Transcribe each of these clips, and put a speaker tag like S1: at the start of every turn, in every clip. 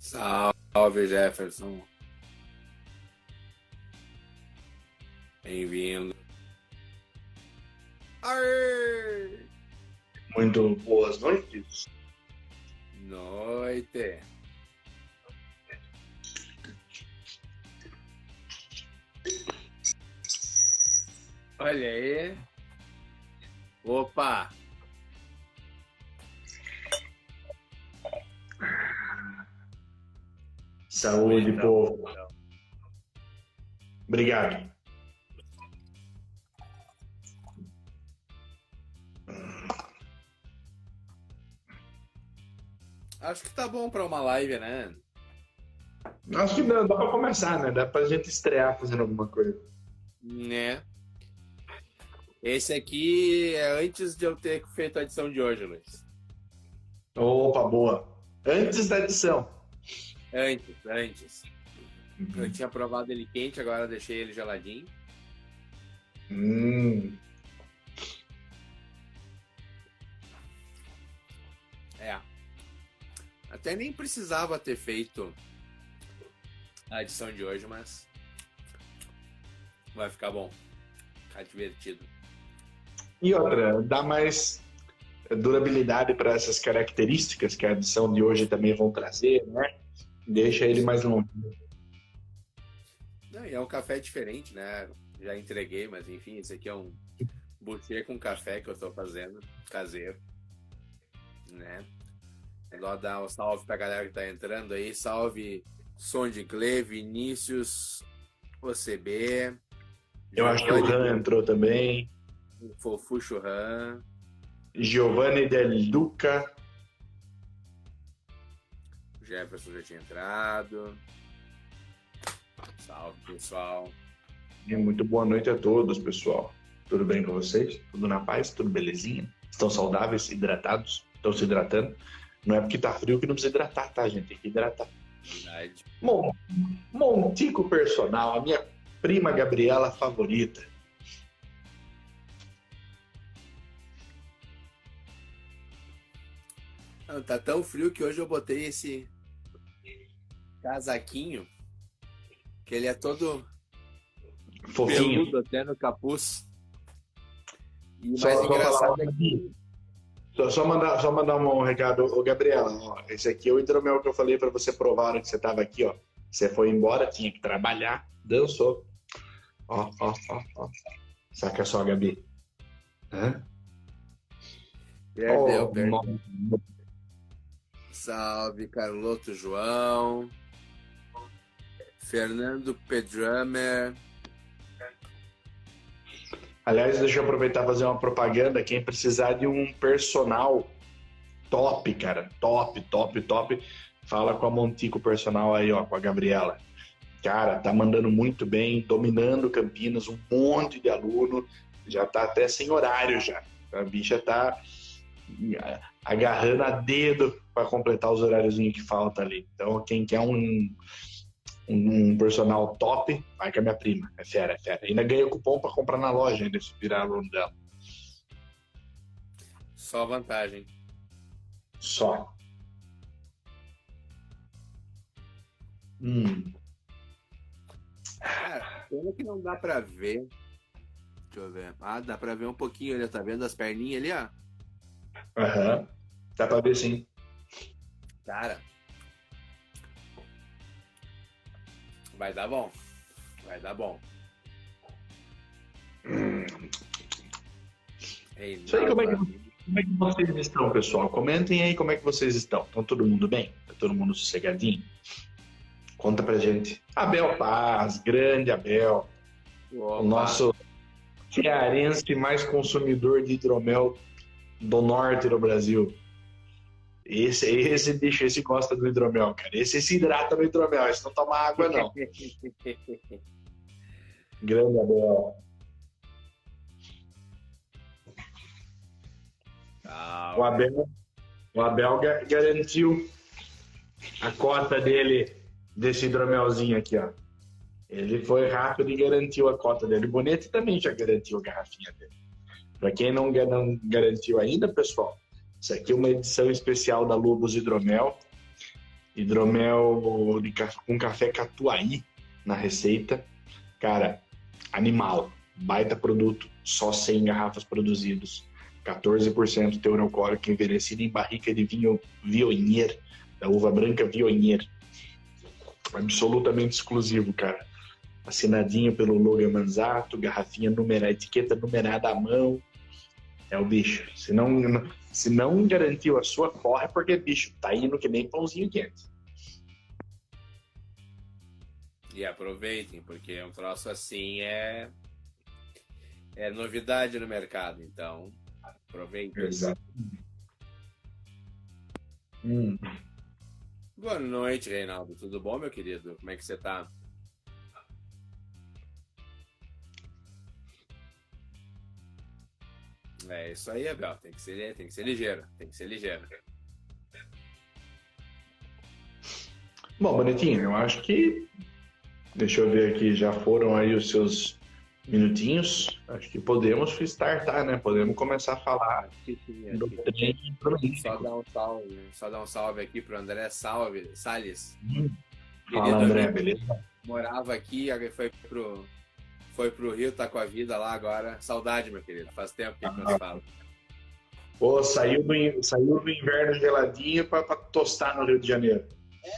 S1: Salve, Jefferson. Bem-vindo. Aê!
S2: Muito boas noites.
S1: Noite. Olha aí. Opa!
S2: Saúde,
S1: Então,
S2: povo. Obrigado.
S1: acho que tá bom pra uma live, né?
S2: Acho que dá pra começar, né? Dá pra gente estrear fazendo alguma coisa.
S1: Né? Esse aqui é antes de eu ter feito a edição de hoje, Luiz.
S2: Opa, boa. Antes da edição.
S1: Antes. Eu tinha provado ele quente, agora eu deixei ele geladinho. É. Até nem precisava ter feito a edição de hoje, mas vai ficar bom. Ficar divertido.
S2: E outra, dá mais durabilidade para essas características que a edição de hoje também vão trazer, né? Deixa ele mais longe.
S1: Não, e é um café diferente, né? Já entreguei, mas enfim, esse aqui é um buffet com café que eu tô fazendo, caseiro, né? Vou dar um salve pra galera que tá entrando aí. Salve Som de Clé, Vinícius, OCB.
S2: Eu acho que o Han entrou também.
S1: Fofu Churran.
S2: Giovanni Del Duca.
S1: Jefferson já tinha entrado. Salve, pessoal.
S2: E muito boa noite a todos, pessoal. Tudo bem com vocês? Tudo na paz? Tudo belezinha? Estão saudáveis, hidratados? Estão se hidratando? Não é porque tá frio que não precisa hidratar, tá, gente? Tem que hidratar.
S1: Verdade.
S2: Montico Personal, a minha prima Gabriela favorita.
S1: Não, tá tão frio que hoje eu botei esse casaquinho que ele é todo
S2: Fofinho.
S1: peludo até no capuz. E
S2: Só
S1: mais engraçado
S2: falar,
S1: é que
S2: só mandar um recado. Ô, Gabriela, ó, esse aqui é o hidromel que eu falei pra você provar a hora que você tava aqui, ó. Você foi embora, tinha que trabalhar, dançou. Ó. Saca só, Gabi. Hã?
S1: perdeu.
S2: Nossa.
S1: Salve, Carloto João. Fernando Pedramer.
S2: Aliás, deixa eu aproveitar e fazer uma propaganda. Quem precisar de um personal top, cara, top, fala com a Montico Personal aí, ó, com a Gabriela. Cara, tá mandando muito bem, dominando Campinas, um monte de aluno, já tá até sem horário já. A bicha tá agarrando a dedo para completar os horáriozinhos que falta ali. Então, quem quer um personal top, vai com a minha prima. É fera. Ainda ganha cupom para comprar na loja, ainda se virar aluno dela.
S1: Só vantagem.
S2: Só.
S1: Cara, pena que não dá pra ver. Deixa eu ver. Ah, dá pra ver um pouquinho ali, tá vendo as perninhas ali, ó?
S2: Aham. Dá pra ver sim.
S1: Cara, vai dar bom.
S2: Isso aí, como é que vocês estão, pessoal? Comentem aí como é que vocês estão. Estão todo mundo bem? Tá todo mundo sossegadinho? Conta pra gente. Abel Paz, grande Abel.
S1: Opa.
S2: O nosso cearense mais consumidor de hidromel do norte do Brasil. Esse bicho, esse gosta do hidromel, cara. Esse se hidrata no hidromel, esse não toma água, não. Grande Abel. O Abel garantiu a cota dele, desse hidromelzinho aqui, ó. Ele foi rápido e garantiu a cota dele. O Bonetti também já garantiu a garrafinha dele. Para quem não garantiu ainda, pessoal, isso aqui é uma edição especial da Lobos Hidromel. Hidromel com café catuai na receita. Cara, animal. Baita produto. Só 100 garrafas produzidos. 14% teor alcoólico, envelhecido em barrica de vinho Viognier, da uva branca Viognier. Absolutamente exclusivo, cara. Assinadinho pelo Logan Manzato, garrafinha numerada, etiqueta numerada à mão. É o bicho. Se não garantiu a sua, corre, porque bicho tá indo que nem pãozinho quente.
S1: E aproveitem, porque um troço assim é novidade no mercado, então aproveitem.
S2: Exato.
S1: Boa noite, Reinaldo. Tudo bom, meu querido? Como é que você tá? É isso aí, Abel. Tem que ser ligeiro. Tem que ser ligeiro.
S2: Bom, Bonitinho, eu acho que... Deixa eu ver aqui, já foram aí os seus minutinhos. Acho que podemos startar, né? Podemos começar a falar do trem
S1: Só dar um salve aqui pro André Salles.
S2: Fala, André, beleza?
S1: Morava aqui, foi pro Rio, tá com a vida lá agora. Saudade, meu querido. Faz tempo que não se fala.
S2: Pô, saiu do inverno geladinho para tostar no Rio de Janeiro.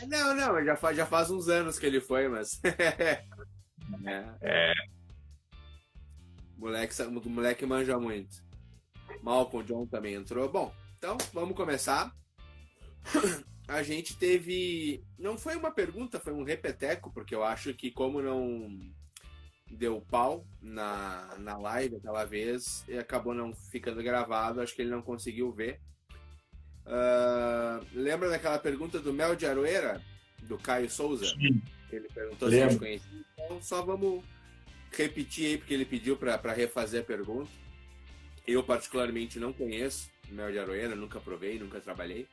S1: Não, já faz uns anos que ele foi, mas... Moleque manja muito. Malcolm John também entrou. Bom, então vamos começar. A gente teve... Não foi uma pergunta, foi um repeteco, porque eu acho que como não deu pau na live aquela vez, e acabou não ficando gravado, acho que ele não conseguiu ver. Lembra daquela pergunta do Mel de Aroeira, do Caio Souza?
S2: Sim.
S1: Ele perguntou se a gente conhecia. Então só vamos repetir aí, porque ele pediu para refazer a pergunta. Eu particularmente não conheço Mel de Aroeira, nunca provei, nunca trabalhei,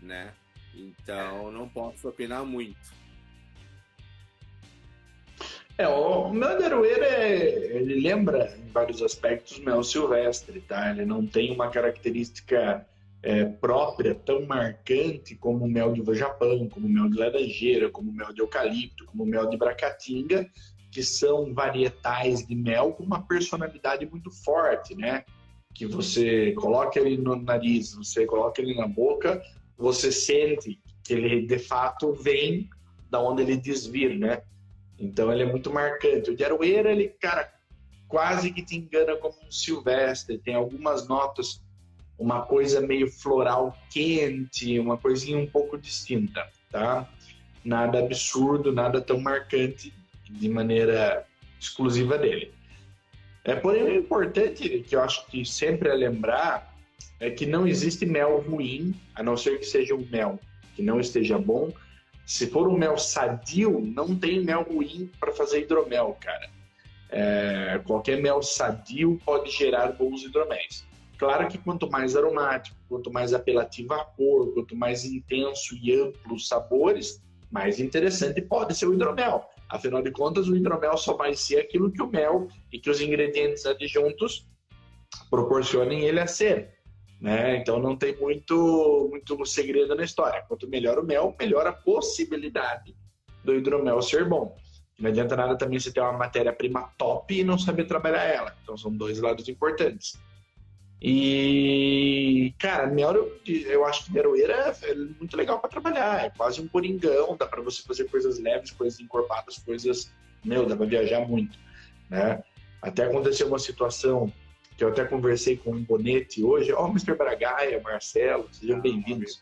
S1: né? Então não posso opinar muito.
S2: O Mel de Aroeira, ele lembra em vários aspectos mel silvestre, tá? Ele não tem uma característica própria, tão marcante como o mel de uva-japão, como o mel de laranjeira, como o mel de eucalipto, como o mel de bracatinga, que são varietais de mel com uma personalidade muito forte, né? Que você coloca ele no nariz, você coloca ele na boca, você sente que ele, de fato, vem da onde ele desvir, né? Então, ele é muito marcante. O de Aroeira, ele, cara, quase que te engana como um silvestre. Tem algumas notas, uma coisa meio floral quente, uma coisinha um pouco distinta, tá? Nada absurdo, nada tão marcante de maneira exclusiva dele. Porém, o importante, que eu acho que sempre é lembrar, é que não existe mel ruim, a não ser que seja um mel que não esteja bom. Se for um mel sadio, não tem mel ruim para fazer hidromel, cara. Qualquer mel sadio pode gerar bons hidroméis. Claro que quanto mais aromático, quanto mais apelativo a cor, quanto mais intenso e amplo os sabores, mais interessante pode ser o hidromel. Afinal de contas, o hidromel só vai ser aquilo que o mel e que os ingredientes adjuntos proporcionem ele a ser, né? Então não tem muito segredo na história. Quanto melhor o mel, melhor a possibilidade do hidromel ser bom. Não adianta nada também você ter uma matéria-prima top e não saber trabalhar ela. Então são dois lados importantes. E, cara, mel, eu acho que de Aroeira é muito legal para trabalhar. É quase um coringão, dá para você fazer coisas leves, coisas encorpadas, coisas... dá para viajar muito, né? Até aconteceu uma situação que eu até conversei com um Bonete hoje. Mr. Bragaia, Marcelo, sejam bem-vindos.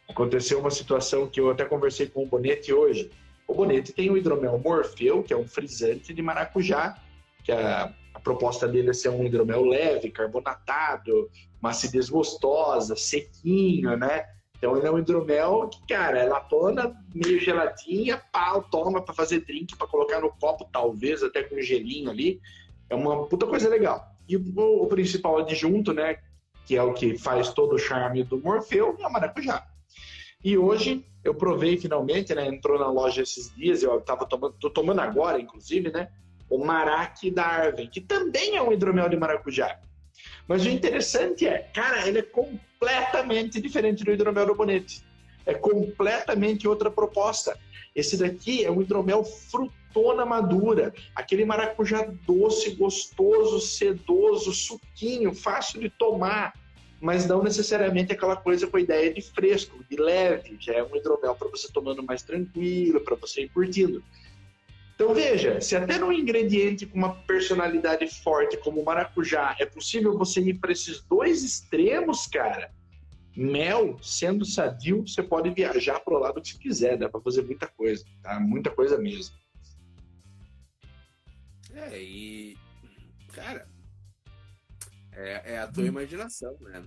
S2: Aconteceu uma situação que eu até conversei com o Bonete hoje. O Bonete tem o hidromel Morfeu, que é um frisante de maracujá, que a proposta dele é ser um hidromel leve, carbonatado, uma acidez gostosa, sequinho, né? Então ele é um hidromel que, cara, é latona, meio geladinha, toma para fazer drink, para colocar no copo, talvez até com gelinho ali. É uma puta coisa legal. E o principal adjunto, né, que é o que faz todo o charme do Morfeu, é o maracujá. E hoje eu provei finalmente, né, entrou na loja esses dias, tô tomando agora, inclusive, né, o Marac da Arven, que também é um hidromel de maracujá. Mas o interessante cara, ele é completamente diferente do hidromel do Bonete. É completamente outra proposta. Esse daqui é um hidromel frutona madura, aquele maracujá doce, gostoso, sedoso, suquinho, fácil de tomar, mas não necessariamente aquela coisa com a ideia de fresco, de leve. Já é um hidromel para você tomando mais tranquilo, para você ir curtindo. Então veja, se até num ingrediente com uma personalidade forte como o maracujá é possível você ir para esses dois extremos, cara, mel, sendo sadio, você pode viajar para o lado que você quiser, dá para fazer muita coisa, tá? Muita coisa mesmo.
S1: E, cara, é a tua imaginação, né?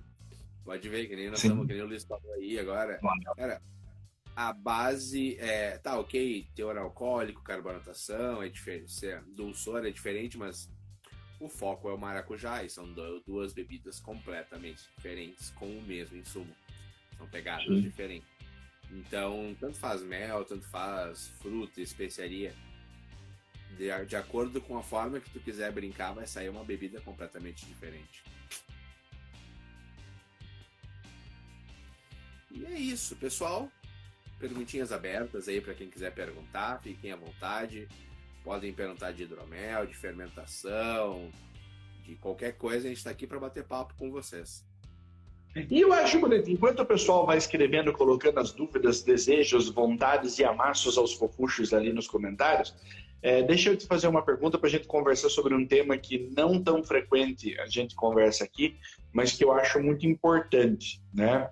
S1: Pode ver, que nem nós estamos, que nem o Luiz falou aí agora. Cara, a base tá ok, teor alcoólico, carbonatação, é diferente, dulçor é diferente, mas o foco é o maracujá, e são duas bebidas completamente diferentes com o mesmo insumo. São pegadas diferentes. Então, tanto faz mel, tanto faz fruta, especiaria. De acordo com a forma que tu quiser brincar, vai sair uma bebida completamente diferente. E é isso, pessoal. Perguntinhas abertas aí para quem quiser perguntar, fiquem à vontade. Podem perguntar de hidromel, de fermentação, de qualquer coisa, a gente está aqui para bater papo com vocês.
S2: E eu acho bonito, enquanto o pessoal vai escrevendo, colocando as dúvidas, desejos, vontades e amassos aos fofuchos ali nos comentários, deixa eu te fazer uma pergunta para a gente conversar sobre um tema que não tão frequente a gente conversa aqui, mas que eu acho muito importante, né?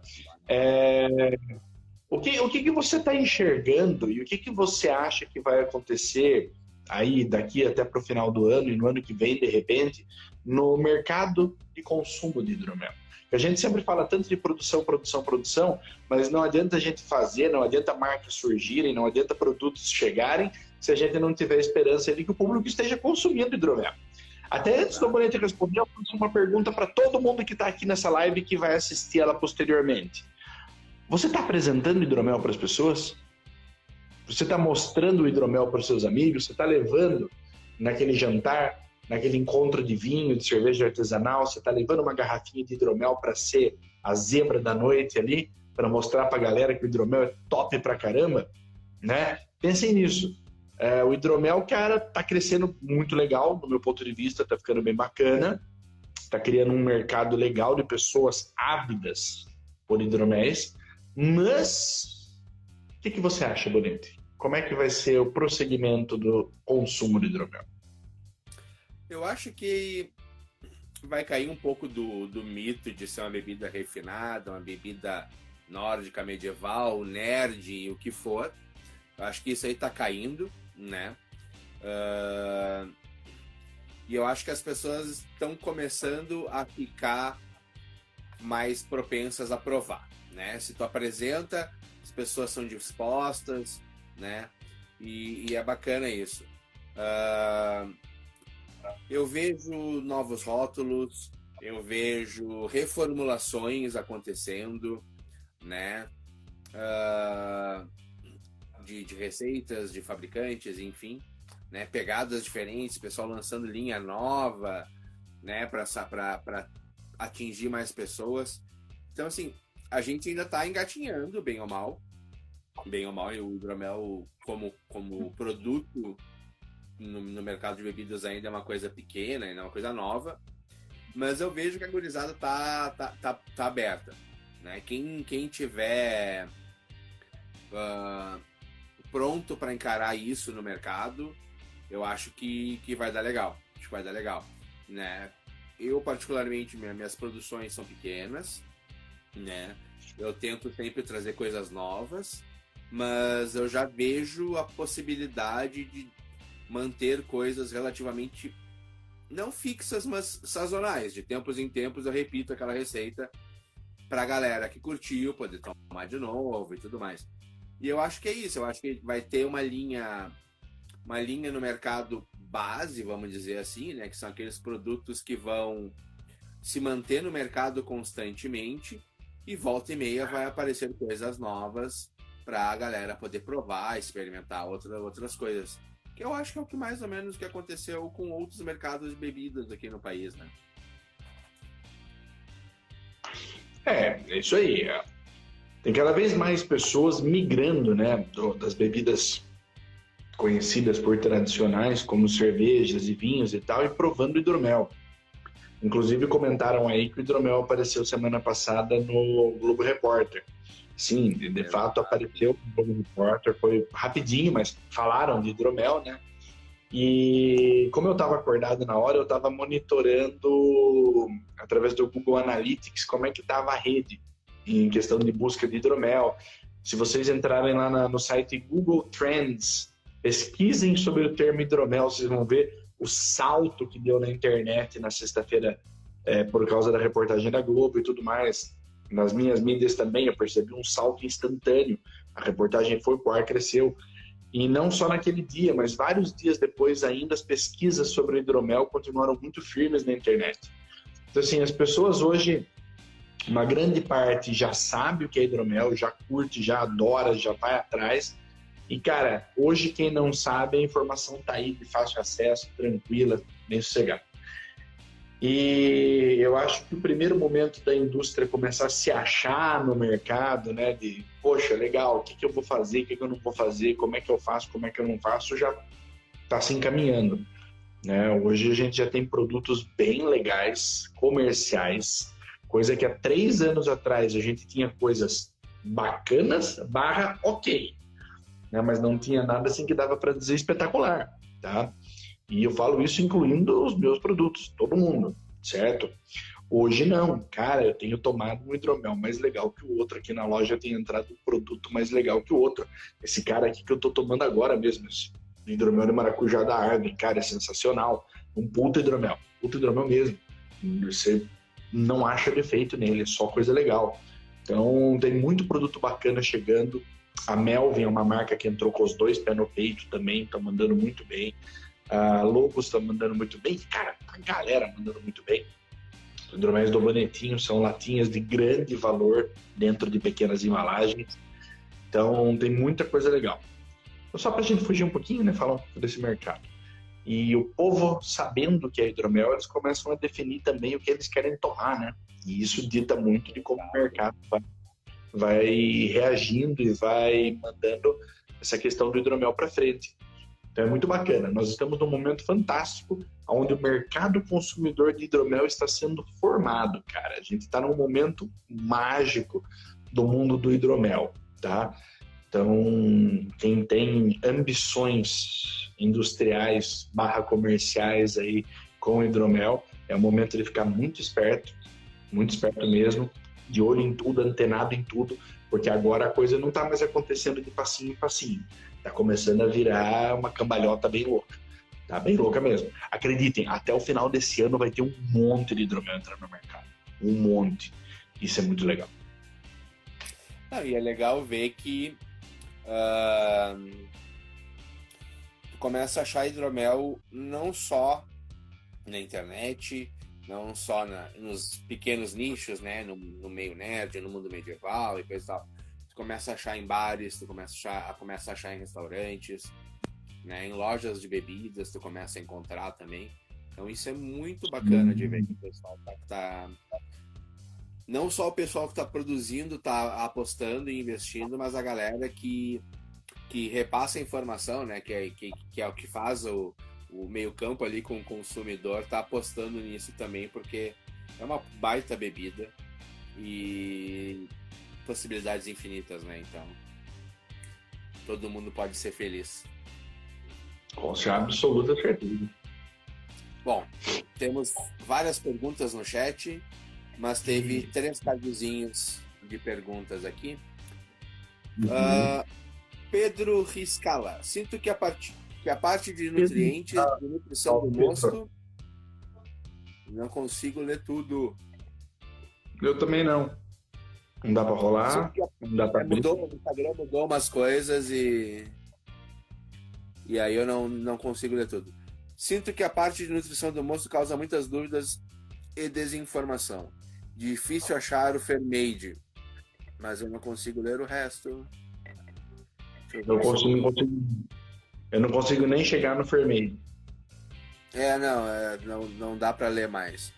S2: O que você está enxergando e o que você acha que vai acontecer aí daqui até para o final do ano e no ano que vem, de repente, no mercado de consumo de hidromel? A gente sempre fala tanto de produção, mas não adianta a gente fazer, não adianta marcas surgirem, não adianta produtos chegarem, se a gente não tiver esperança de que o público esteja consumindo hidromel. Até antes do Bonete responder, eu faço uma pergunta para todo mundo que está aqui nessa live e que vai assistir ela posteriormente. Você está apresentando hidromel para as pessoas? Você está mostrando o hidromel para os seus amigos? Você está levando naquele jantar, naquele encontro de vinho, de cerveja artesanal? Você está levando uma garrafinha de hidromel para ser a zebra da noite ali? Para mostrar para a galera que o hidromel é top pra caramba? Né? Pensem nisso. O hidromel, cara, está crescendo muito legal, do meu ponto de vista, está ficando bem bacana. Está criando um mercado legal de pessoas ávidas por hidroméis. Mas, o que você acha, Bonete? Como é que vai ser o prosseguimento do consumo de hidromel?
S1: Eu acho que vai cair um pouco do mito de ser uma bebida refinada, uma bebida nórdica, medieval, nerd e o que for. Eu acho que isso aí tá caindo, né? E eu acho que as pessoas estão começando a ficar mais propensas a provar, né? Se tu apresenta, as pessoas são dispostas, né? E é bacana isso. Eu vejo novos rótulos, eu vejo reformulações acontecendo, né? De receitas, de fabricantes, enfim, né? Pegadas diferentes, pessoal lançando linha nova, né? Para atingir mais pessoas. Então, assim, a gente ainda está engatinhando, bem ou mal, e o hidromel como produto no mercado de bebidas ainda é uma coisa pequena, ainda é uma coisa nova, mas eu vejo que a gurizada tá aberta, né? Quem tiver pronto para encarar isso no mercado, eu acho que vai dar legal, né? Eu, particularmente, minhas produções são pequenas, né? Eu tento sempre trazer coisas novas, mas eu já vejo a possibilidade de manter coisas relativamente não fixas, mas sazonais. De tempos em tempos eu repito aquela receita pra galera que curtiu poder tomar de novo e tudo mais. E eu acho que é isso, eu acho que vai ter uma linha no mercado base, vamos dizer assim, né? Que são aqueles produtos que vão se manter no mercado constantemente e volta e meia vai aparecer coisas novas para a galera poder provar, experimentar outras coisas. Que eu acho que é o que mais ou menos que aconteceu com outros mercados de bebidas aqui no país, né?
S2: É isso aí. Tem cada vez mais pessoas migrando, né, das bebidas conhecidas por tradicionais, como cervejas e vinhos e tal, e provando hidromel. Inclusive comentaram aí que o hidromel apareceu semana passada no Globo Repórter. Sim, de fato apareceu no Globo Repórter, foi rapidinho, mas falaram de hidromel, né? E como eu estava acordado na hora, eu estava monitorando através do Google Analytics como é que estava a rede em questão de busca de hidromel. Se vocês entrarem lá no site Google Trends, pesquisem sobre o termo hidromel, vocês vão ver o salto que deu na internet na sexta-feira por causa da reportagem da Globo e tudo mais. Nas minhas mídias também eu percebi um salto instantâneo. A reportagem foi pro ar, cresceu. E não só naquele dia, mas vários dias depois ainda as pesquisas sobre o hidromel continuaram muito firmes na internet. Então, assim, as pessoas hoje, uma grande parte já sabe o que é hidromel, já curte, já adora, já vai atrás. E, cara, hoje quem não sabe, a informação tá aí de fácil acesso, tranquila, bem sossegada. E eu acho que o primeiro momento da indústria começar a se achar no mercado, né, de, poxa, legal, o que eu vou fazer, o que eu não vou fazer, como é que eu faço, como é que eu não faço, já está se encaminhando, né? Hoje a gente já tem produtos bem legais, comerciais, coisa que há 3 anos atrás a gente tinha coisas bacanas, ok, né, mas não tinha nada assim que dava para dizer espetacular, tá? E eu falo isso incluindo os meus produtos, todo mundo, certo? Hoje não, cara, eu tenho tomado um hidromel mais legal que o outro. Aqui na loja tem entrado um produto mais legal que o outro. Esse cara aqui que eu tô tomando agora mesmo, esse hidromel de maracujá da árvore, cara, é sensacional. Um puta hidromel mesmo. Você não acha defeito nele, é só coisa legal. Então tem muito produto bacana chegando. A Melvin é uma marca que entrou com os 2 pés no peito também, tá mandando muito bem. A Lobos está mandando muito bem, cara, a galera mandando muito bem. Os hidroméis do Bonetinho são latinhas de grande valor dentro de pequenas embalagens. Então tem muita coisa legal. Então, só para a gente fugir um pouquinho, né, falar um pouco desse mercado. E o povo, sabendo o que é hidromel, eles começam a definir também o que eles querem tomar, né? E isso dita muito de como o mercado vai reagindo e vai mandando essa questão do hidromel para frente. Então é muito bacana. Nós estamos num momento fantástico onde o mercado consumidor de hidromel está sendo formado, cara. A gente está num momento mágico do mundo do hidromel, tá? Então, quem tem ambições industriais / comerciais aí com hidromel, é o momento de ficar muito esperto mesmo, de olho em tudo, antenado em tudo, porque agora a coisa não está mais acontecendo de passinho em passinho. Tá começando a virar uma cambalhota bem louca. Tá bem louca mesmo. Acreditem, até o final desse ano vai ter um monte de hidromel entrando no mercado. Um monte. Isso é muito legal.
S1: Não, e é legal ver que tu começa a achar hidromel não só na internet, não só nos pequenos nichos, né? No meio nerd, no mundo medieval e coisa e tal. Começa a achar em bares, tu começa a achar em restaurantes, né? Em lojas de bebidas, tu começa a encontrar também. Então isso é muito bacana de ver que o pessoal tá não só o pessoal que está produzindo, tá apostando e investindo, mas a galera que repassa a informação, né? Que é o que faz o meio campo ali com o consumidor, tá apostando nisso também, porque é uma baita bebida e possibilidades infinitas, né? Então, todo mundo pode ser feliz.
S2: Com absoluta certeza.
S1: Bom, temos várias perguntas no chat, mas teve 3 cardzinhos de perguntas aqui. Pedro Riscala, sinto que a parte de nutrientes, de nutrição do mosto, não consigo ler tudo.
S2: Eu também não. Não dá pra rolar, não dá pra abrir.
S1: O Instagram mudou umas coisas e aí eu não consigo ler tudo. Sinto que a parte de nutrição do moço causa muitas dúvidas e desinformação. Difícil achar o Fermade, mas eu não consigo ler o resto.
S2: Eu não consigo nem chegar no Fermade.
S1: Não dá pra ler mais.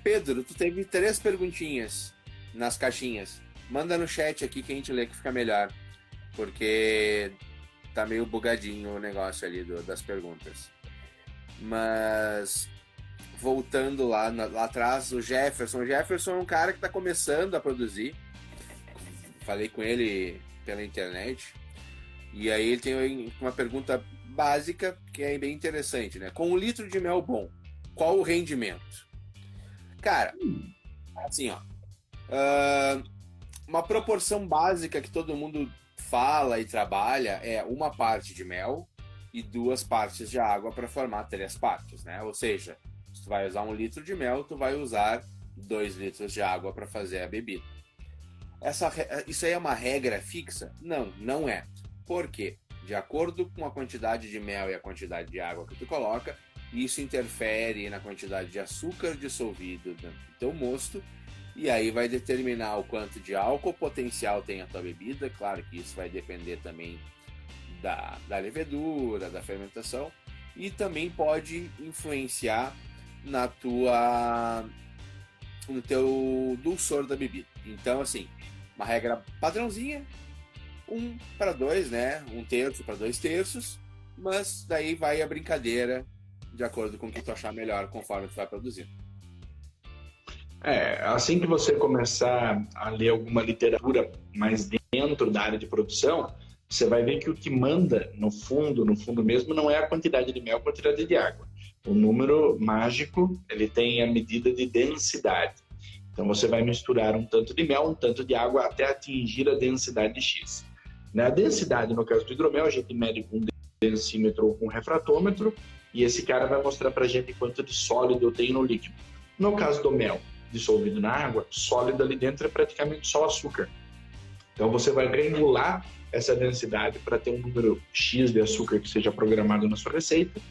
S1: Pedro, tu teve 3 perguntinhas nas caixinhas. Manda no chat aqui que a gente lê que fica melhor. Porque tá meio bugadinho o negócio ali das perguntas. Mas voltando lá atrás, o Jefferson. O Jefferson é um cara que tá começando a produzir. Falei com ele pela internet. E aí ele tem uma pergunta básica que é bem interessante, né? Com 1 litro de mel bom, qual o rendimento? Cara, assim, ó. Uma proporção básica que todo mundo fala e trabalha é 1 parte de mel e 2 partes de água para formar 3 partes, né? Ou seja, se tu vai usar 1 litro de mel, tu vai usar 2 litros de água para fazer a bebida. Isso aí é uma regra fixa? Não, não é. Por quê? De acordo com a quantidade de mel e a quantidade de água que tu coloca, isso interfere na quantidade de açúcar dissolvido dentro do teu mosto, e aí vai determinar o quanto de álcool potencial tem a tua bebida. Claro que isso vai depender também da levedura, da fermentação, e também pode influenciar no teu dulçor da bebida. Então, assim, uma regra padrãozinha, 1 para 2, né? 1/3 para 2/3, mas daí vai a brincadeira de acordo com o que tu achar melhor conforme tu vai produzindo.
S2: Assim que você começar a ler alguma literatura mais dentro da área de produção, você vai ver que o que manda no fundo mesmo, não é a quantidade de mel, a quantidade de água. O número mágico, ele tem a medida de densidade. Então você vai misturar um tanto de mel, um tanto de água até atingir a densidade X. A densidade, no caso do hidromel, a gente mede com um densímetro ou com um refratômetro, e esse cara vai mostrar pra gente quanto de sólido tem no líquido. No caso do mel, dissolvido na água, sólido ali dentro é praticamente só açúcar. Então você vai regular essa densidade para ter um número X de açúcar que seja programado na sua receita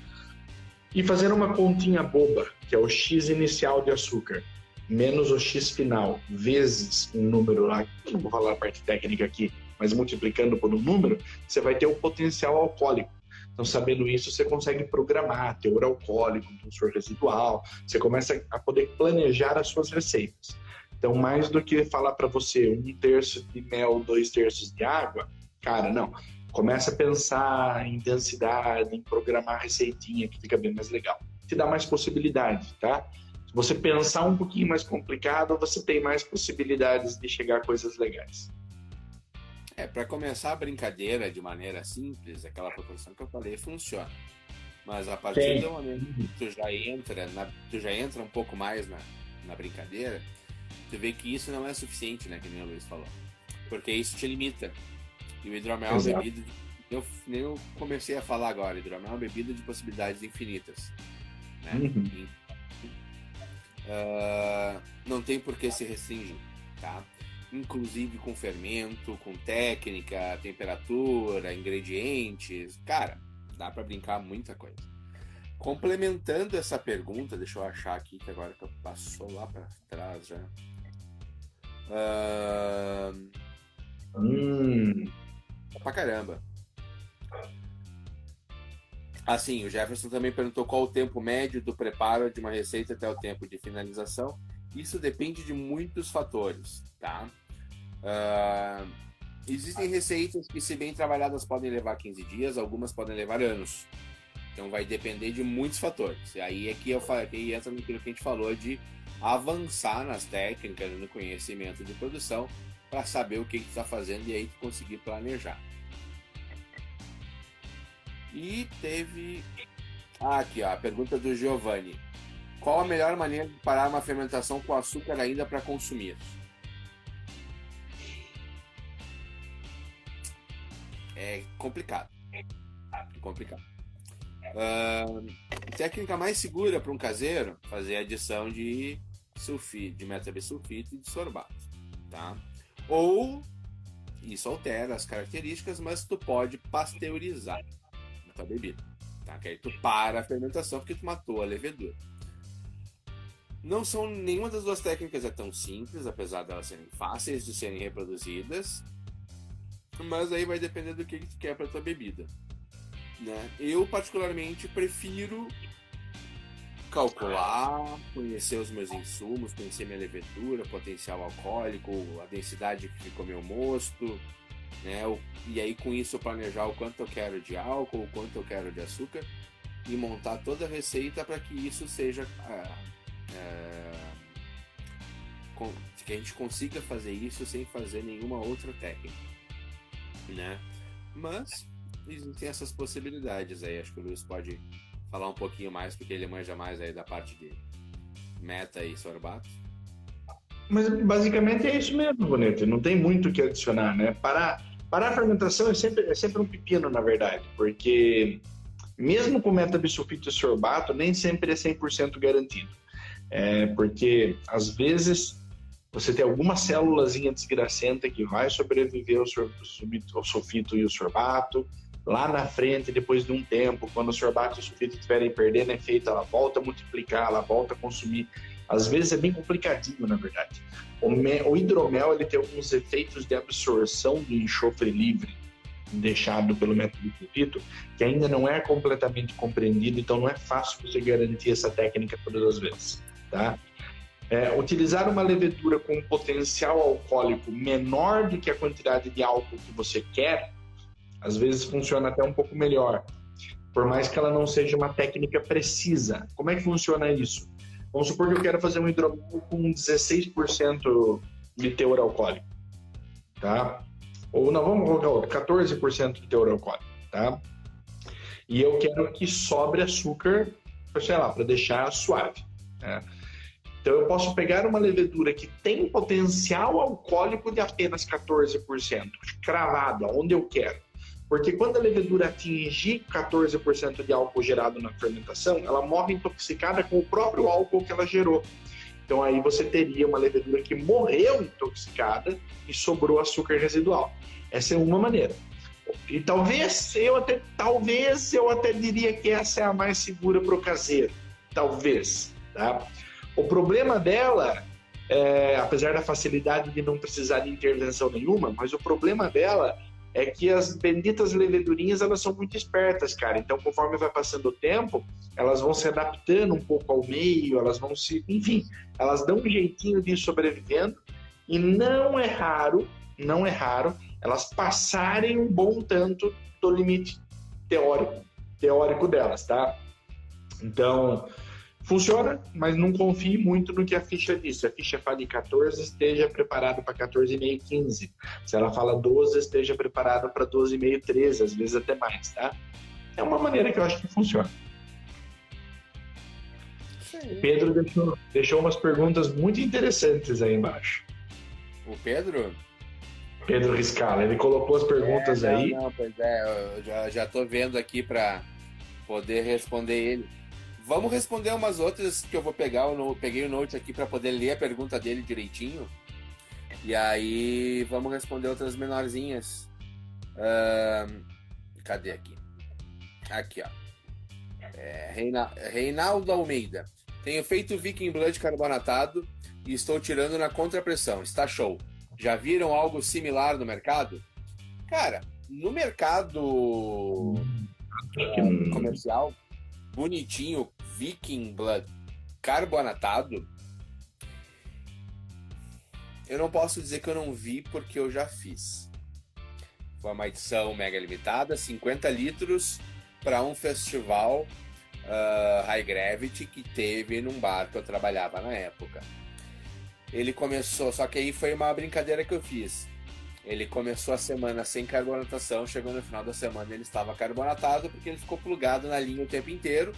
S2: e fazer uma continha boba, que é o X inicial de açúcar, menos o X final, vezes um número lá, não vou falar a parte técnica aqui, mas multiplicando por um número, você vai ter o potencial alcoólico. Então, sabendo isso, você consegue programar teor alcoólico, dulçor residual, você começa a poder planejar as suas receitas. Então, mais do que falar para você 1/3 de mel, 2/3 de água, cara, não. Começa a pensar em densidade, em programar a receitinha, que fica bem mais legal. Te dá mais possibilidade, tá? Se você pensar um pouquinho mais complicado, você tem mais possibilidades de chegar a coisas legais.
S1: Para começar a brincadeira de maneira simples, aquela proporção que eu falei funciona. Mas a partir do momento que tu já entra um pouco mais na brincadeira, tu vê que isso não é suficiente, né? Que nem o Luiz falou. Porque isso te limita. E o hidromel é uma bebida, eu comecei a falar agora, hidromel é uma bebida de possibilidades infinitas. Né? Não tem por que se restringir, tá? Inclusive com fermento, com técnica, temperatura, ingredientes. Cara, dá para brincar muita coisa. Complementando essa pergunta, deixa eu achar aqui, que agora que eu passou lá para trás já. Pra caramba. Assim, o Jefferson também perguntou qual o tempo médio do preparo de uma receita até o tempo de finalização. Isso depende de muitos fatores, tá? Existem receitas que, se bem trabalhadas, podem levar 15 dias, algumas podem levar anos. Então vai depender de muitos fatores. E aí é que entra naquilo que a gente falou de avançar nas técnicas, no conhecimento de produção, para saber o que tu está fazendo e aí tu conseguir planejar. E teve aqui, ó, a pergunta do Giovanni. Qual a melhor maneira de parar uma fermentação com açúcar ainda para consumir? É complicado. Técnica mais segura para um caseiro, fazer a adição de metabisulfito e de sorbato, tá? Ou isso altera as características, mas tu pode pasteurizar a tua bebida, tá? Que aí tu para a fermentação porque tu matou a levedura. Nenhuma das duas técnicas é tão simples, apesar de elas serem fáceis de serem reproduzidas, mas aí vai depender do que tu quer para tua bebida, né? Eu particularmente prefiro calcular, conhecer os meus insumos, conhecer minha levedura, potencial alcoólico, a densidade que ficou meu mosto, né? E aí com isso eu planejar o quanto eu quero de álcool, o quanto eu quero de açúcar e montar toda a receita para que isso seja que a gente consiga fazer isso sem fazer nenhuma outra técnica, né? Mas existem essas possibilidades aí. Acho que o Luiz pode falar um pouquinho mais, porque ele manja mais aí da parte de meta e sorbato.
S2: Mas basicamente é isso mesmo, Bonito. Não tem muito o que adicionar, né? Parar a fermentação é sempre um pepino, na verdade, porque mesmo com metabisulfito e sorbato, nem sempre é 100% garantido. Porque às vezes você tem alguma célulazinha desgracenta que vai sobreviver ao sulfito e o sorbato. Lá na frente, depois de um tempo, quando o sorbato e o sulfito estiverem perdendo efeito, ela volta a multiplicar, ela volta a consumir. Às vezes é bem complicadinho, na verdade. O hidromel ele tem alguns efeitos de absorção do enxofre livre deixado pelo método sulfito, que ainda não é completamente compreendido, então não é fácil você garantir essa técnica todas as vezes, tá? Utilizar uma levedura com um potencial alcoólico menor do que a quantidade de álcool que você quer, às vezes funciona até um pouco melhor, por mais que ela não seja uma técnica precisa. Como é que funciona isso? Vamos supor que eu quero fazer um hidromel com 16% de teor alcoólico, tá? Ou não, vamos colocar outro, 14% de teor alcoólico, tá? E eu quero que sobre açúcar, sei lá, para deixar suave, né? Então eu posso pegar uma levedura que tem potencial alcoólico de apenas 14%, cravado, aonde eu quero. Porque quando a levedura atingir 14% de álcool gerado na fermentação, ela morre intoxicada com o próprio álcool que ela gerou. Então aí você teria uma levedura que morreu intoxicada e sobrou açúcar residual. Essa é uma maneira. E talvez eu até diria que essa é a mais segura para o caseiro. Talvez, tá? O problema dela, apesar da facilidade de não precisar de intervenção nenhuma, mas o problema dela é que as benditas levedurinhas, elas são muito espertas, cara. Então, conforme vai passando o tempo, elas vão se adaptando um pouco ao meio, enfim, elas dão um jeitinho de ir sobrevivendo e não é raro, elas passarem um bom tanto do limite teórico delas, tá? Então, funciona, mas não confie muito no que a ficha diz. A ficha fala de 14, esteja preparado para 14,5, 15. Se ela fala 12, esteja preparado para 12,5, 13, às vezes até mais, tá? É uma maneira que eu acho que funciona. O Pedro deixou umas perguntas muito interessantes aí embaixo.
S1: O Pedro?
S2: Pedro Riscala, ele colocou as perguntas aí.
S1: Não, pois eu já tô vendo aqui para poder responder ele. Vamos responder umas outras que eu vou pegar. Peguei o note aqui para poder ler a pergunta dele direitinho. E aí vamos responder outras menorzinhas. Cadê aqui? Aqui, ó. Reinaldo Almeida. Tenho feito Viking Blood carbonatado e estou tirando na contrapressão. Está show. Já viram algo similar no mercado? Cara, no mercado comercial, bonitinho, Viking Blood carbonatado, eu não posso dizer que eu não vi, porque eu já fiz. Foi uma edição mega limitada, 50 litros para um festival High Gravity que teve num bar que eu trabalhava na época. Ele começou, só que aí foi uma brincadeira que eu fiz. Ele começou a semana sem carbonatação, chegou no final da semana ele estava carbonatado, porque ele ficou plugado na linha o tempo inteiro,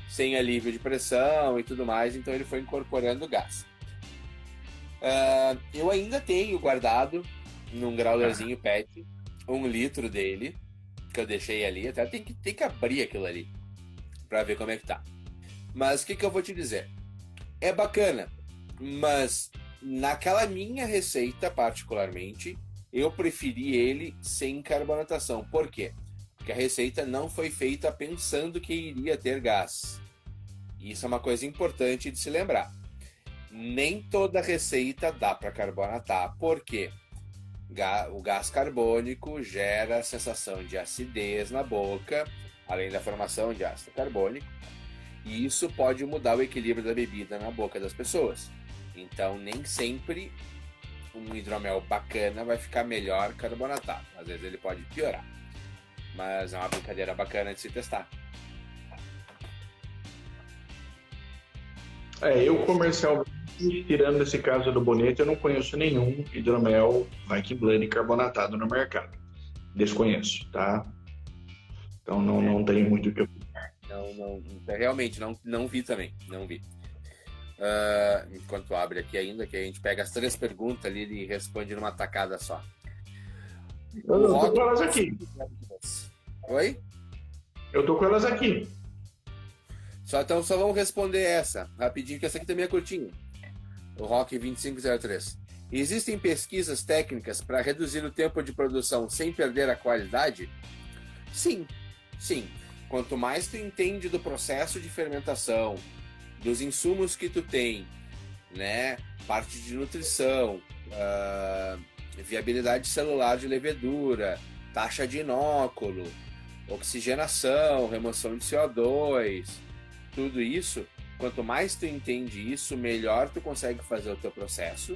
S1: sem alívio de pressão e tudo mais, então ele foi incorporando gás. Eu ainda tenho guardado num growlerzinho PET 1 litro dele, que eu deixei ali, até tem que abrir aquilo ali para ver como é que tá. Mas o que eu vou te dizer? É bacana, mas naquela minha receita particularmente, eu preferi ele sem carbonatação. Por quê? Porque a receita não foi feita pensando que iria ter gás. Isso é uma coisa importante de se lembrar. Nem toda receita dá para carbonatar. Por quê? O gás carbônico gera a sensação de acidez na boca, além da formação de ácido carbônico. E isso pode mudar o equilíbrio da bebida na boca das pessoas. Então, nem sempre um hidromel bacana vai ficar melhor carbonatado. Às vezes ele pode piorar. Mas é uma brincadeira bacana de se testar.
S2: Eu comercialmente, tirando esse caso do Bonete, eu não conheço nenhum hidromel Viking Blend carbonatado no mercado. Desconheço, tá? Então não tem muito o que eu...
S1: Realmente, não vi também. Não vi. Enquanto abre aqui ainda, que a gente pega as 3 perguntas ali e responde numa tacada só.
S2: Eu tô com elas aqui.
S1: Oi?
S2: Eu tô com elas aqui.
S1: Então só vamos responder essa, rapidinho, que essa aqui também é curtinha. O Rock 2503. Existem pesquisas técnicas para reduzir o tempo de produção sem perder a qualidade? Sim. Quanto mais tu entende do processo de fermentação, dos insumos que tu tem, né? Parte de nutrição, viabilidade celular de levedura, taxa de inóculo, oxigenação, remoção de CO2, tudo isso, quanto mais tu entende isso, melhor tu consegue fazer o teu processo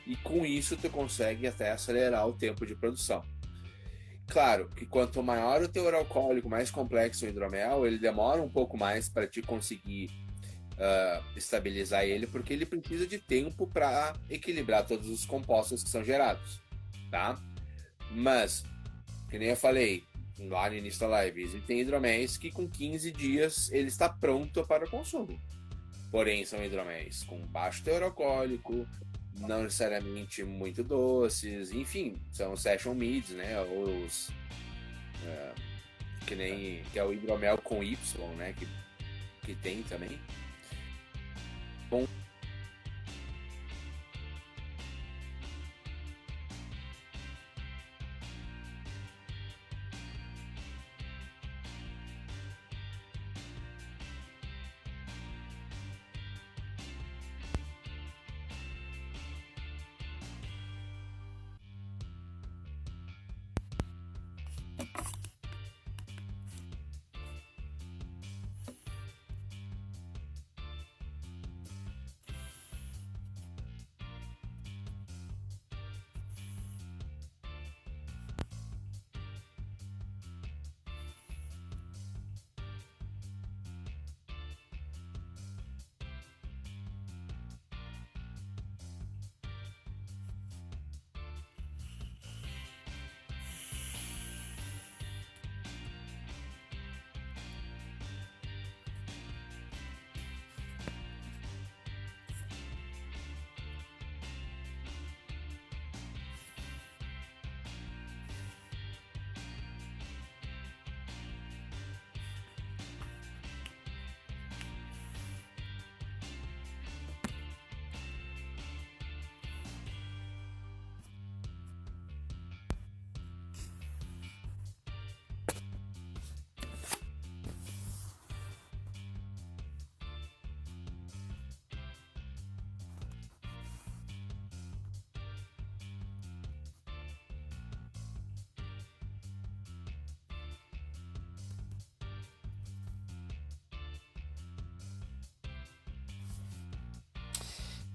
S1: e com isso tu consegue até acelerar o tempo de produção. Claro que quanto maior o teor alcoólico, mais complexo o hidromel, ele demora um pouco mais para te conseguir estabilizar ele, porque ele precisa de tempo para equilibrar todos os compostos que são gerados, tá? Mas, que nem eu falei lá no início da live, existem hidroméis que com 15 dias ele está pronto para o consumo. Porém, são hidroméis com baixo teor alcoólico, não necessariamente muito doces, enfim, são session meads, né? Ou os que é o hidromel com Y, né? Que tem também. Bom,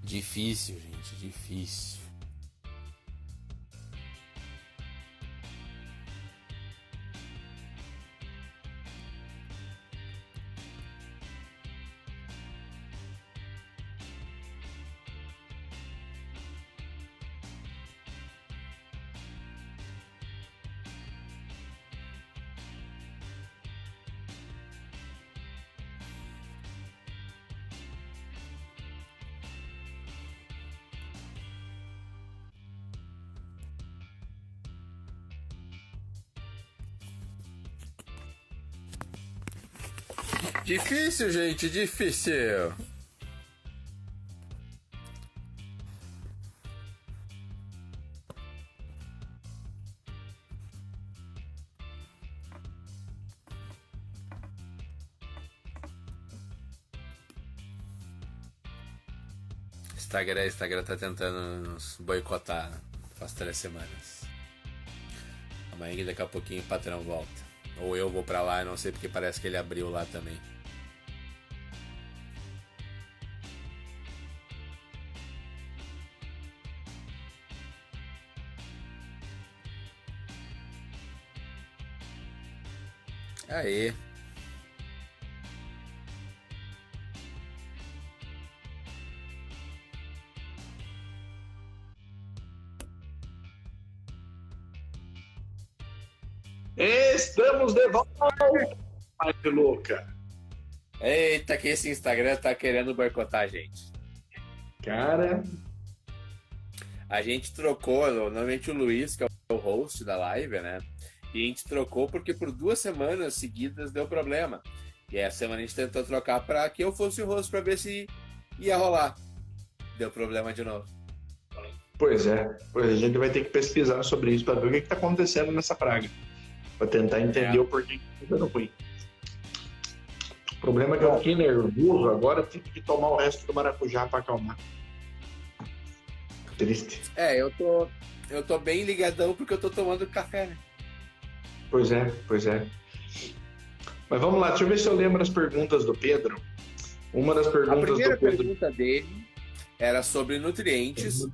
S1: difícil, gente, difícil. Difícil, gente, difícil. Instagram tá tentando nos boicotar faz 3 semanas. Amanhã que daqui a pouquinho o patrão volta. Ou eu vou pra lá, não sei porque parece que ele abriu lá também. Aí.
S2: Estamos de volta, pai de louca.
S1: Eita, que esse Instagram tá querendo boicotar a gente.
S2: Cara,
S1: A gente trocou, normalmente o Luiz, que é o host da live, né? E a gente trocou porque por 2 semanas seguidas deu problema. E essa semana a gente tentou trocar para que eu fosse o host para ver se ia rolar. Deu problema de novo.
S2: pois é. Pois a gente vai ter que pesquisar sobre isso para ver o que está acontecendo nessa praga. Para tentar entender o porquê que está dando ruim. O problema é que eu fiquei nervoso, agora eu tive que tomar o resto do maracujá para acalmar. Triste.
S1: Eu tô bem ligadão porque eu tô tomando café, né?
S2: Pois é. Mas vamos lá, deixa eu ver se eu lembro as perguntas do Pedro. Uma das
S1: A
S2: perguntas
S1: primeira
S2: do Pedro.
S1: pergunta dele era sobre nutrientes,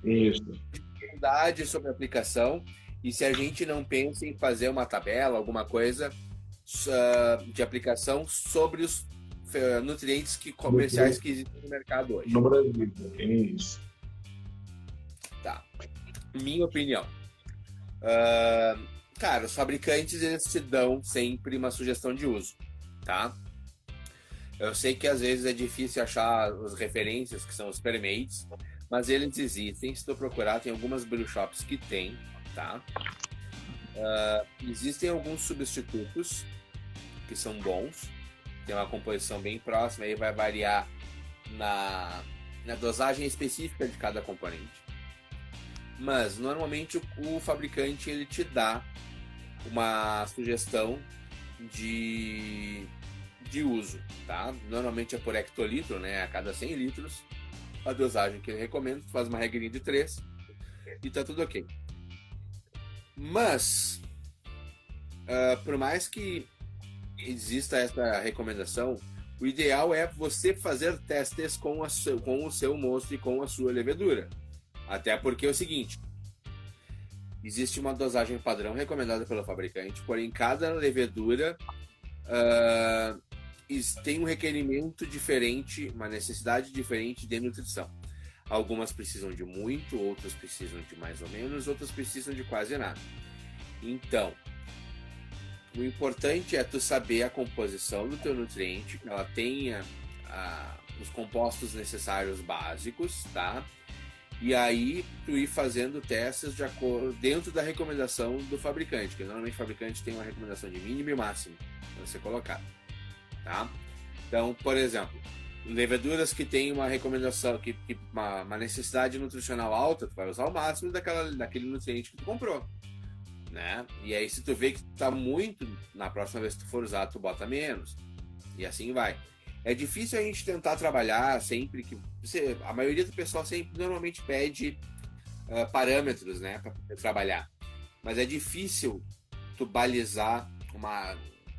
S2: Isso.
S1: dificuldade sobre a aplicação e se a gente não pensa em fazer uma tabela, alguma coisa de aplicação sobre os nutrientes comerciais que existem no mercado hoje.
S2: No Brasil. Isso.
S1: Tá. Minha opinião. Cara, os fabricantes eles te dão sempre uma sugestão de uso, tá? Eu sei que às vezes é difícil achar as referências, que são os permates, mas eles existem. Se tu procurar, tem algumas brew shops que tem, tá? Existem alguns substitutos que são bons, tem uma composição bem próxima, aí vai variar na dosagem específica de cada componente. Mas normalmente o fabricante ele te dá uma sugestão de uso, tá? Normalmente é por hectolitro, né? A cada 100 litros, a dosagem que ele recomenda, tu faz uma regrinha de 3 e tá tudo ok. Mas, por mais que exista essa recomendação, o ideal é você fazer testes com o seu mosto e com a sua levedura. Até porque é o seguinte, existe uma dosagem padrão recomendada pelo fabricante, porém cada levedura tem um requerimento diferente, uma necessidade diferente de nutrição. Algumas precisam de muito, outras precisam de mais ou menos, outras precisam de quase nada. Então, o importante é tu saber a composição do teu nutriente, que ela tenha os compostos necessários básicos, tá? E aí tu ir fazendo testes de acordo dentro da recomendação do fabricante, que normalmente o fabricante tem uma recomendação de mínimo e máximo para você colocar, tá? Então, por exemplo, leveduras que tem uma recomendação, que uma necessidade nutricional alta, tu vai usar o máximo daquele nutriente que tu comprou, né? E aí se tu vê que tá muito, na próxima vez que tu for usar, tu bota menos, e assim vai. É difícil a gente tentar trabalhar sempre que... a maioria do pessoal sempre normalmente pede parâmetros, né, para poder trabalhar. Mas é difícil tu balizar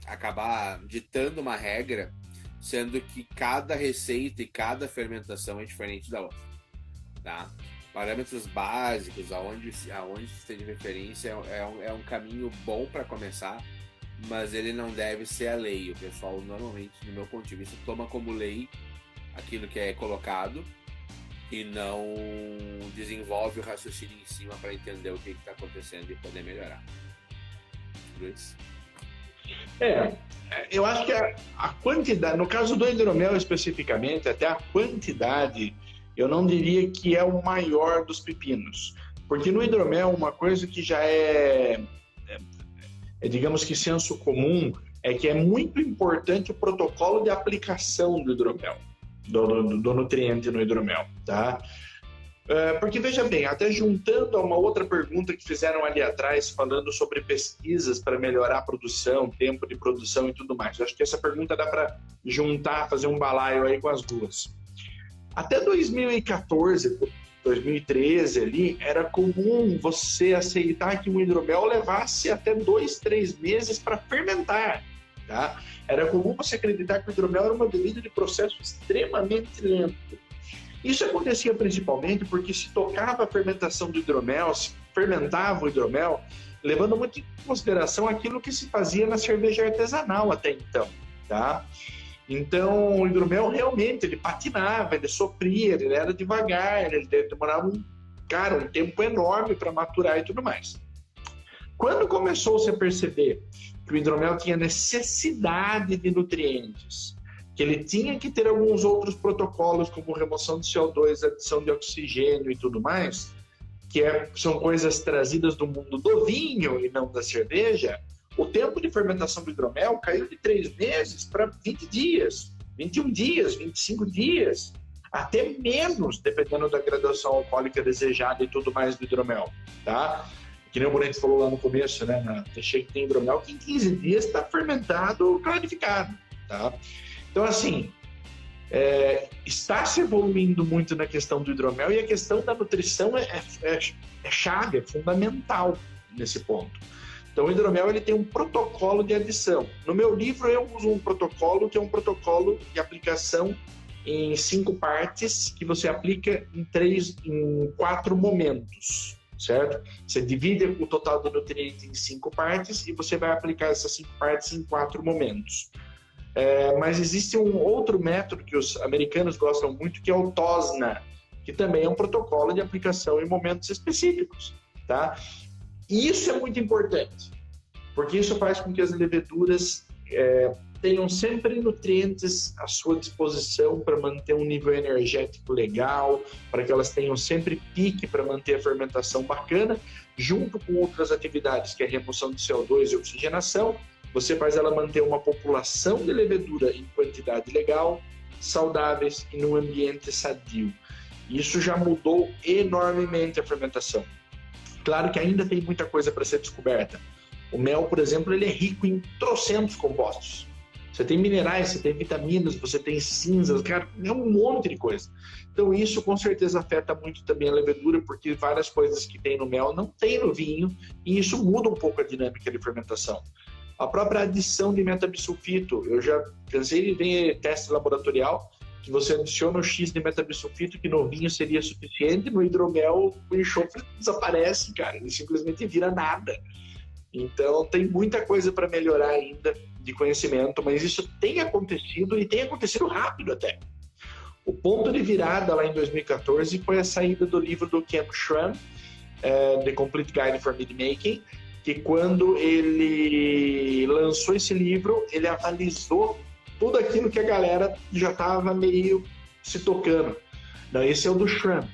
S1: acabar ditando uma regra, sendo que cada receita e cada fermentação é diferente da outra, tá? Parâmetros básicos, aonde se tem de referência é um caminho bom para começar, mas ele não deve ser a lei. O pessoal normalmente, do meu ponto de vista, toma como lei aquilo que é colocado e não desenvolve o raciocínio em cima para entender o que está acontecendo e poder melhorar. Luiz?
S2: Eu acho que a quantidade, no caso do hidromel especificamente, até a quantidade, eu não diria que é o maior dos pepinos. Porque no hidromel, uma coisa que já digamos que senso comum, é que é muito importante o protocolo de aplicação do hidromel, do nutriente no hidromel, tá? Porque, veja bem, até juntando a uma outra pergunta que fizeram ali atrás, falando sobre pesquisas para melhorar a produção, tempo de produção e tudo mais. Eu acho que essa pergunta dá para juntar, fazer um balaio aí com as duas. Até 2014, 2013 ali, era comum você aceitar que um hidromel levasse até 2-3 meses para fermentar, tá? Era comum você acreditar que o hidromel era uma bebida de processo extremamente lento. Isso acontecia principalmente porque se tocava a fermentação do hidromel, se fermentava o hidromel levando muito em consideração aquilo que se fazia na cerveja artesanal até então, tá? Então, o hidromel realmente, ele patinava, ele sofria, ele era devagar, ele demorava um tempo enorme para maturar e tudo mais. Quando começou-se a perceber que o hidromel tinha necessidade de nutrientes, que ele tinha que ter alguns outros protocolos, como remoção de CO2, adição de oxigênio e tudo mais, são coisas trazidas do mundo do vinho e não da cerveja, o tempo de fermentação do hidromel caiu de 3 meses para 20 dias, 21 dias, 25 dias, até menos, dependendo da graduação alcoólica desejada e tudo mais do hidromel, tá? Que nem o Moretti falou lá no começo, né? Na Shake tem hidromel que em 15 dias está fermentado, clarificado, tá? Então, assim, está se evoluindo muito na questão do hidromel e a questão da nutrição é chave, é fundamental nesse ponto. Então, o hidromel ele tem um protocolo de adição. No meu livro, eu uso um protocolo que é um protocolo de aplicação em 5 partes, que você aplica em 4 momentos, certo? Você divide o total de nutrientes em 5 partes e você vai aplicar essas 5 partes em 4 momentos. Mas existe um outro método que os americanos gostam muito, que é o TOSNA, que também é um protocolo de aplicação em momentos específicos, tá? E isso é muito importante, porque isso faz com que as leveduras tenham sempre nutrientes à sua disposição para manter um nível energético legal, para que elas tenham sempre pique para manter a fermentação bacana, junto com outras atividades, que é a remoção de CO2 e oxigenação. Você faz ela manter uma população de levedura em quantidade legal, saudáveis e num ambiente sadio. Isso já mudou enormemente a fermentação. Claro que ainda tem muita coisa para ser descoberta. O mel, por exemplo, ele é rico em trocentos compostos. Você tem minerais, você tem vitaminas, você tem cinzas, cara, é um monte de coisa. Então isso com certeza afeta muito também a levedura, porque várias coisas que tem no mel não tem no vinho, e isso muda um pouco a dinâmica de fermentação. A própria adição de metabisulfito, eu já cansei de ver teste laboratorial, que você adiciona o X de metabisulfito, que no vinho seria suficiente, no hidromel o enxofre desaparece, cara, ele simplesmente vira nada. Então tem muita coisa para melhorar ainda de conhecimento, mas isso tem acontecido e tem acontecido rápido até. O ponto de virada lá em 2014 foi a saída do livro do Ken Schramm, The Complete Guide for Mead Making, que quando ele lançou esse livro, ele avalizou tudo aquilo que a galera já estava meio se tocando. Não, esse é o do Schramm.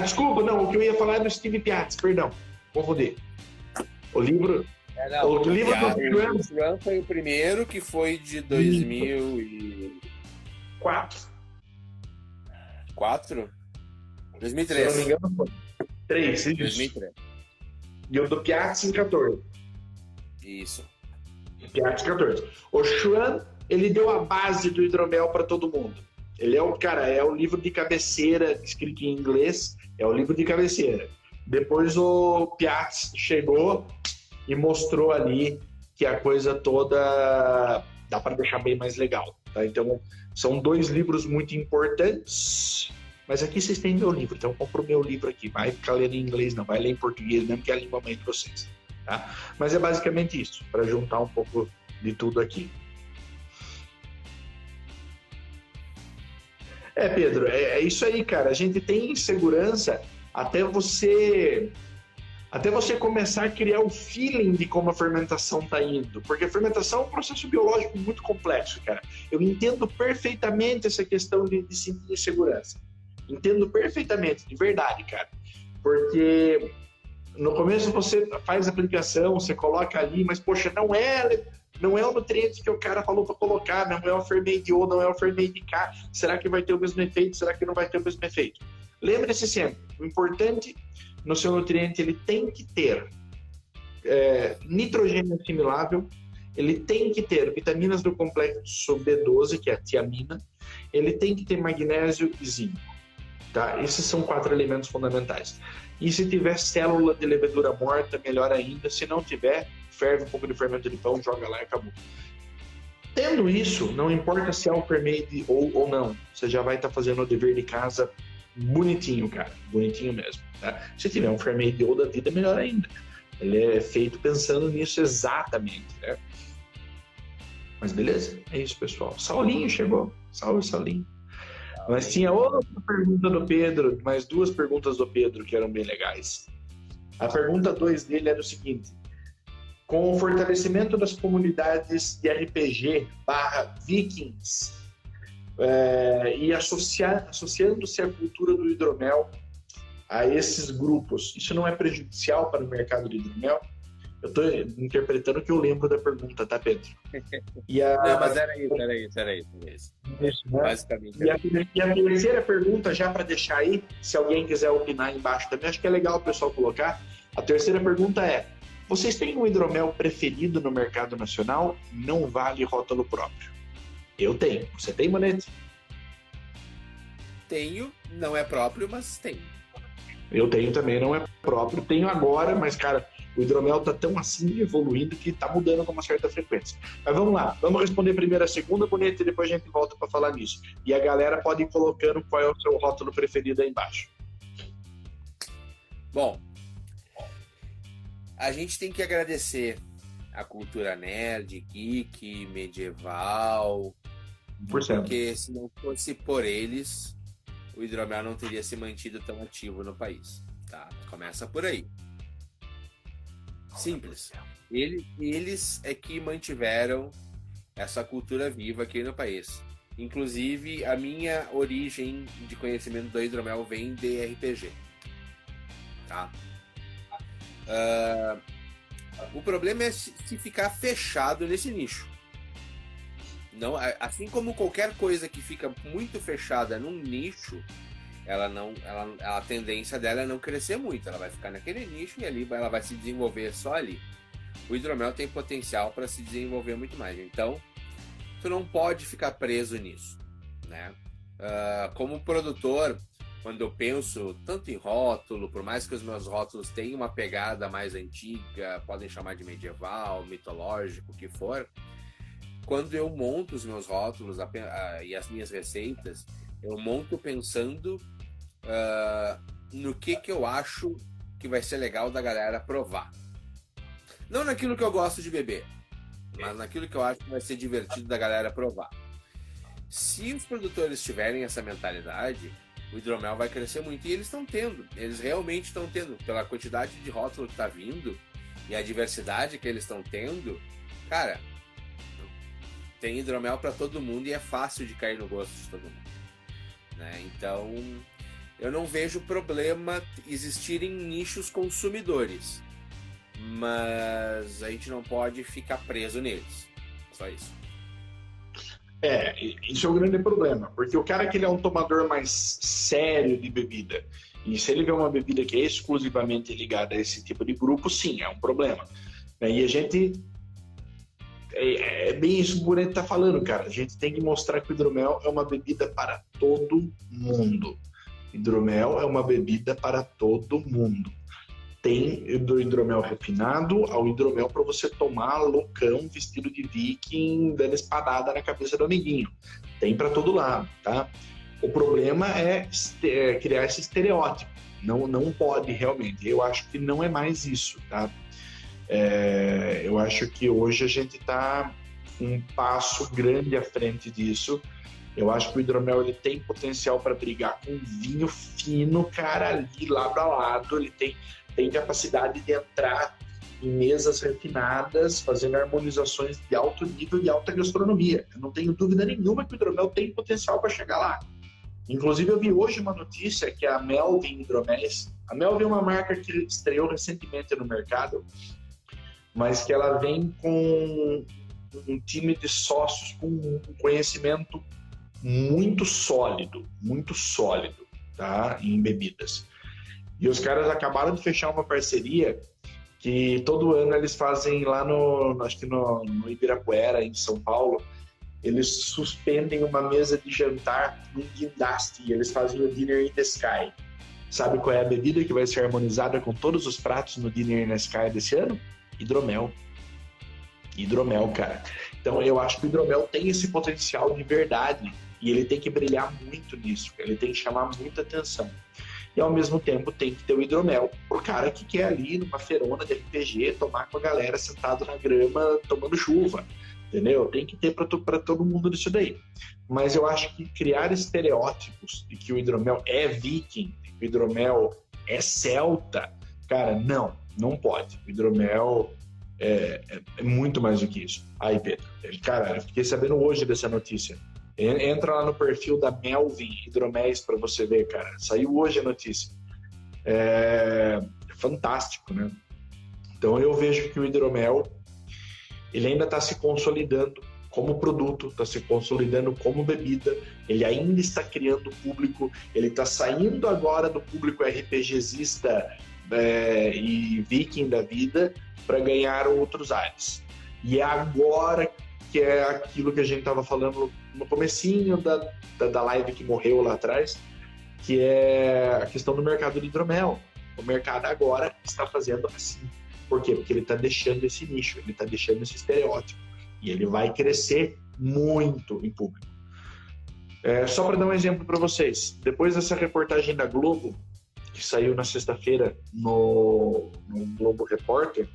S2: Desculpa, não, o que eu ia falar é do Steve Piazzi, perdão, confundi. O livro...
S1: o livro do Schramm foi o primeiro, que foi de 2004. 4? 2003.
S2: Se eu não me engano, foi 3, isso.
S1: 2003.
S2: E o do Piazzi em 14.
S1: Isso.
S2: Piazzi 14. O Schramm, ele deu a base do hidromel para todo mundo. Ele é o livro de cabeceira, escrito em inglês, é o livro de cabeceira. Depois o Piazzi chegou e mostrou ali que a coisa toda dá para deixar bem mais legal, tá? Então, são 2 livros muito importantes, mas aqui vocês têm meu livro, então compra o meu livro aqui. Vai ficar lendo em inglês, não vai ler em português, mesmo que é a língua mãe de vocês, tá? Mas é basicamente isso, para juntar um pouco de tudo aqui. Pedro, é isso aí, cara. A gente tem insegurança até você começar a criar o feeling de como a fermentação está indo. Porque a fermentação é um processo biológico muito complexo, cara. Eu entendo perfeitamente essa questão de sentir insegurança. Entendo perfeitamente, de verdade, cara. Porque no começo você faz a aplicação, você coloca ali, mas, poxa, não é o nutriente que o cara falou para colocar, não é o fermento O, não é o fermento K. Será que vai ter o mesmo efeito? Será que não vai ter o mesmo efeito? Lembre-se sempre, o importante no seu nutriente, ele tem que ter nitrogênio assimilável, ele tem que ter vitaminas do complexo B12, que é a tiamina, ele tem que ter magnésio e zinco. Tá? Esses são 4 elementos fundamentais. E se tiver célula de levedura morta, melhor ainda. Se não tiver, ferve um pouco de fermento de pão, joga lá e acabou. Tendo isso, não importa se é o fermento ou não, você já vai estar fazendo o dever de casa bonitinho, cara. Bonitinho mesmo. Tá? Se tiver um fermento da vida, melhor ainda. Ele é feito pensando nisso exatamente, né? Mas beleza, é isso, pessoal. Saulinho chegou. Salve, Saulinho. Mas tinha outra pergunta do Pedro, mais 2 perguntas do Pedro que eram bem legais. A pergunta 2 dele era o seguinte: com o fortalecimento das comunidades de RPG /Vikings e associando-se à cultura do hidromel a esses grupos, isso não é prejudicial para o mercado de hidromel? Eu estou interpretando o que eu lembro da pergunta, tá, Pedro?
S1: Não, mas era isso.
S2: Isso, né?
S1: Basicamente.
S2: E a terceira pergunta, já para deixar aí, se alguém quiser opinar embaixo também, acho que é legal o pessoal colocar. A terceira pergunta é: vocês têm um hidromel preferido no mercado nacional? Não vale rótulo próprio. Eu tenho. Você tem, Manete?
S1: Tenho, não é próprio, mas tenho.
S2: Eu tenho também, não é próprio. Tenho agora, mas, cara, o hidromel tá tão assim, evoluindo, que tá mudando com uma certa frequência. Mas vamos lá, vamos responder primeiro a segunda, Bonito, e depois a gente volta para falar nisso. E a galera pode ir colocando qual é o seu rótulo preferido aí embaixo.
S1: Bom, a gente tem que agradecer a cultura nerd, geek, medieval,
S2: 100%.
S1: porque se não fosse por eles, o hidromel não teria se mantido tão ativo no país. Tá? Começa por aí. Simples. Eles é que mantiveram essa cultura viva aqui no país. Inclusive, a minha origem de conhecimento do hidromel vem de RPG. Tá? O problema é se ficar fechado nesse nicho. Não, assim como qualquer coisa que fica muito fechada num nicho, a tendência dela é não crescer muito. Ela vai ficar naquele nicho e ali ela vai se desenvolver só ali. O hidromel tem potencial para se desenvolver muito mais. Então, tu não pode ficar preso nisso, né? Como produtor, quando eu penso tanto em rótulo, por mais que os meus rótulos tenham uma pegada mais antiga, podem chamar de medieval, mitológico, o que for, quando eu monto os meus rótulos e as minhas receitas, eu monto pensando no que eu acho que vai ser legal da galera provar. Não naquilo que eu gosto de beber, mas naquilo que eu acho que vai ser divertido da galera provar. Se os produtores tiverem essa mentalidade, o hidromel vai crescer muito. E eles estão tendo. Eles realmente estão tendo. Pela quantidade de rótulo que está vindo e a diversidade que eles estão tendo, cara, tem hidromel para todo mundo e é fácil de cair no gosto de todo mundo. Né? Então, eu não vejo problema existirem nichos consumidores. Mas a gente não pode ficar preso neles. Só isso.
S2: Isso é o grande problema, porque o cara que ele é um tomador mais sério de bebida, e se ele vê uma bebida que é exclusivamente ligada a esse tipo de grupo, sim, é um problema. E a gente... É bem isso que o Bonito tá falando, cara. A gente tem que mostrar que o hidromel é uma bebida para todo mundo. Hidromel é uma bebida para todo mundo. Tem do hidromel refinado ao hidromel para você tomar loucão, vestido de viking, dando espadada na cabeça do amiguinho. Tem para todo lado, tá? O problema é criar esse estereótipo. Não pode realmente. Eu acho que não é mais isso, tá? Eu acho que hoje a gente está um passo grande à frente disso. Eu acho que o hidromel ele tem potencial para brigar com vinho fino, cara, ali lado a lado. Ele tem capacidade de entrar em mesas refinadas, fazendo harmonizações de alto nível e alta gastronomia. Eu não tenho dúvida nenhuma que o hidromel tem potencial para chegar lá. Inclusive, eu vi hoje uma notícia que a Melvin Hidroméis... A Melvin é uma marca que estreou recentemente no mercado, mas que ela vem com um time de sócios com um conhecimento muito sólido, tá? Em bebidas. E os caras acabaram de fechar uma parceria que todo ano eles fazem lá acho que no Ibirapuera, em São Paulo, eles suspendem uma mesa de jantar num guindaste e eles fazem o Dinner in the Sky. Sabe qual é a bebida que vai ser harmonizada com todos os pratos no Dinner in the Sky desse ano? Hidromel. Hidromel, cara. Então eu acho que o hidromel tem esse potencial de verdade e ele tem que brilhar muito nisso, ele tem que chamar muita atenção. e ao mesmo tempo tem que ter o hidromel pro cara que quer ali numa feirona de RPG tomar com a galera sentado na grama tomando chuva, entendeu? Tem que ter para todo mundo disso daí. Mas eu acho que criar estereótipos de que o hidromel é viking, que o hidromel é celta, cara, não pode. O hidromel é muito mais do que isso. Aí, Pedro, cara, eu fiquei sabendo hoje dessa notícia. Entra lá no perfil da Melvin Hidroméis para você ver, cara. Saiu hoje a notícia. É fantástico, né? Então eu vejo que o hidromel ele ainda está se consolidando como produto, está se consolidando como bebida, ele ainda está criando público, ele está saindo agora do público RPGista e viking da vida para ganhar outros ares. E é agora que é aquilo que a gente estava falando no comecinho da live que morreu lá atrás, que é a questão do mercado de hidromel. O mercado agora está fazendo assim. Por quê? Porque ele está deixando esse nicho, ele está deixando esse estereótipo. E ele vai crescer muito em público. Só para dar um exemplo para vocês, depois dessa reportagem da Globo, que saiu na sexta-feira no Globo Repórter,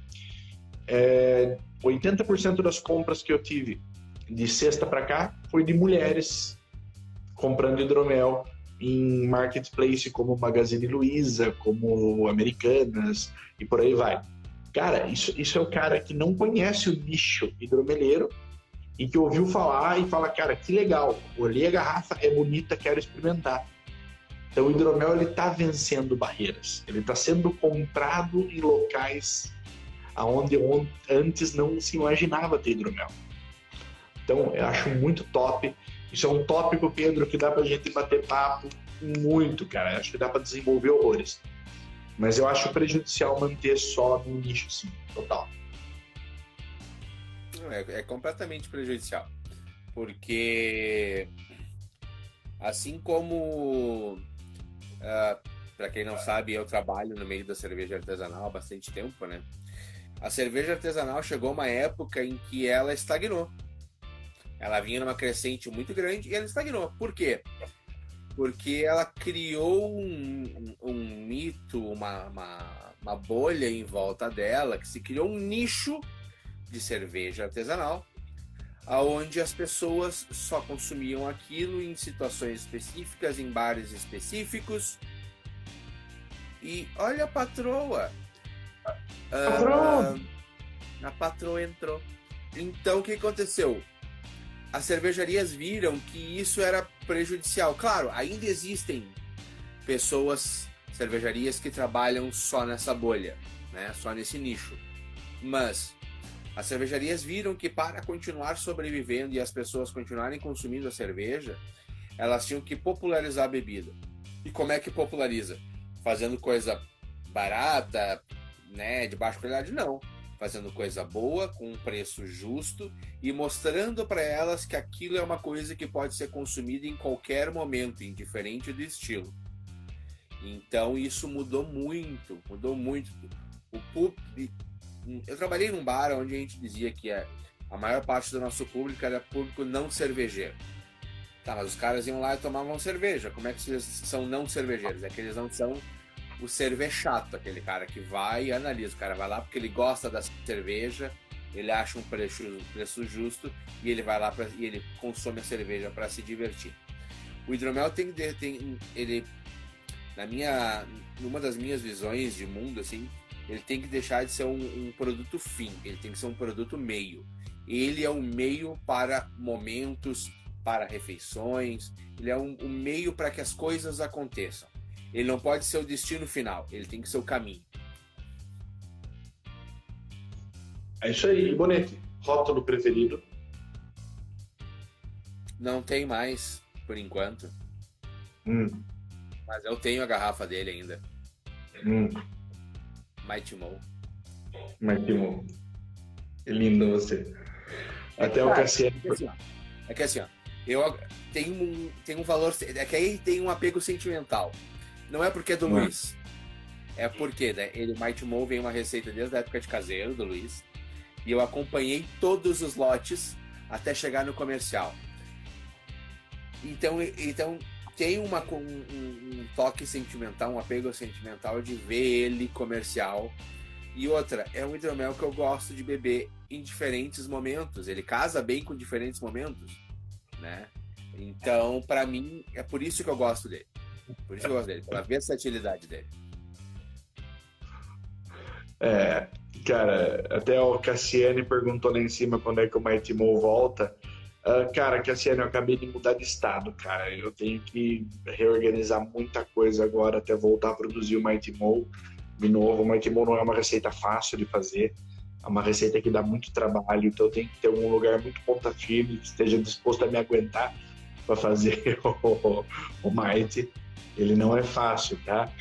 S2: 80% das compras que eu tive de sexta para cá foi de mulheres comprando hidromel em marketplace como Magazine Luiza, como Americanas e por aí vai. Cara, isso é o cara que não conhece o nicho hidromeleiro e que ouviu falar e fala, cara, que legal, olhei a garrafa, é bonita, quero experimentar. Então o hidromel ele está vencendo barreiras, ele está sendo comprado em locais onde antes não se imaginava ter hidromel. Então eu acho muito top. Isso é um tópico, Pedro, que dá pra gente bater papo muito, cara. Eu acho que dá pra desenvolver horrores. Mas eu acho prejudicial manter só no nicho, sim, total.
S1: É completamente prejudicial. Porque, assim como, para quem não sabe, eu trabalho no meio da cerveja artesanal há bastante tempo, né? A cerveja artesanal chegou uma época em que ela estagnou. Ela vinha numa crescente muito grande e ela estagnou. Por quê? Porque ela criou um mito, uma bolha em volta dela, que se criou um nicho de cerveja artesanal, onde as pessoas só consumiam aquilo em situações específicas, em bares específicos. E olha a patroa! A patroa entrou. Então o que aconteceu? As cervejarias viram que isso era prejudicial. Claro, ainda existem cervejarias que trabalham só nessa bolha, né? Só nesse nicho. Mas as cervejarias viram que para continuar sobrevivendo e as pessoas continuarem consumindo a cerveja, elas tinham que popularizar a bebida. E como é que populariza? Fazendo coisa barata, né? De baixa qualidade? Não. Fazendo coisa boa, com um preço justo e mostrando para elas que aquilo é uma coisa que pode ser consumida em qualquer momento, indiferente do estilo. Então isso mudou muito. Eu trabalhei num bar onde a gente dizia que a maior parte do nosso público era público não cervejeiro. Tá, mas os caras iam lá e tomavam cerveja. Como é que eles são não cervejeiros? É que eles não são o cervechato, aquele cara que vai e analisa. O cara vai lá porque ele gosta da cerveja, ele acha um preço justo e ele vai lá e ele consome a cerveja para se divertir. O hidromel ele, numa das minhas visões de mundo, assim, ele tem que deixar de ser um produto fim, ele tem que ser um produto meio. Ele é um meio para momentos, para refeições, ele é um meio para que as coisas aconteçam. Ele não pode ser o destino final, ele tem que ser o caminho.
S2: É isso aí, Bonete. Rótulo preferido?
S1: Não tem mais, por enquanto. Mas eu tenho a garrafa dele ainda. Mighty Mo.
S2: Mighty Mo. Que lindo você. Até o Cassiano.
S1: É que assim, ó, eu tenho um valor. É que aí tem um apego sentimental. Não é porque é do Luiz. É porque, né, o Mighty Mo vem uma receita desde a época de caseiro do Luiz. E eu acompanhei todos os lotes até chegar no comercial. Então tem um toque sentimental, um apego sentimental de ver ele comercial. E outra, é um hidromel que eu gosto de beber em diferentes momentos. Ele casa bem com diferentes momentos, né? Então, pra mim, é por isso que eu gosto dele. Por isso que eu gosto dele, pela versatilidade dele.
S2: Cara, até o Cassiane perguntou lá em cima quando é que o Mighty Mo volta. Cara, Cassiane, eu acabei de mudar de estado, cara. Eu tenho que reorganizar muita coisa agora até voltar a produzir o Mighty Mo de novo. O Mighty Mo não é uma receita fácil de fazer, é uma receita que dá muito trabalho, então eu tenho que ter um lugar muito ponta firme, que esteja disposto a me aguentar para fazer o Mighty. Ele não é fácil, tá?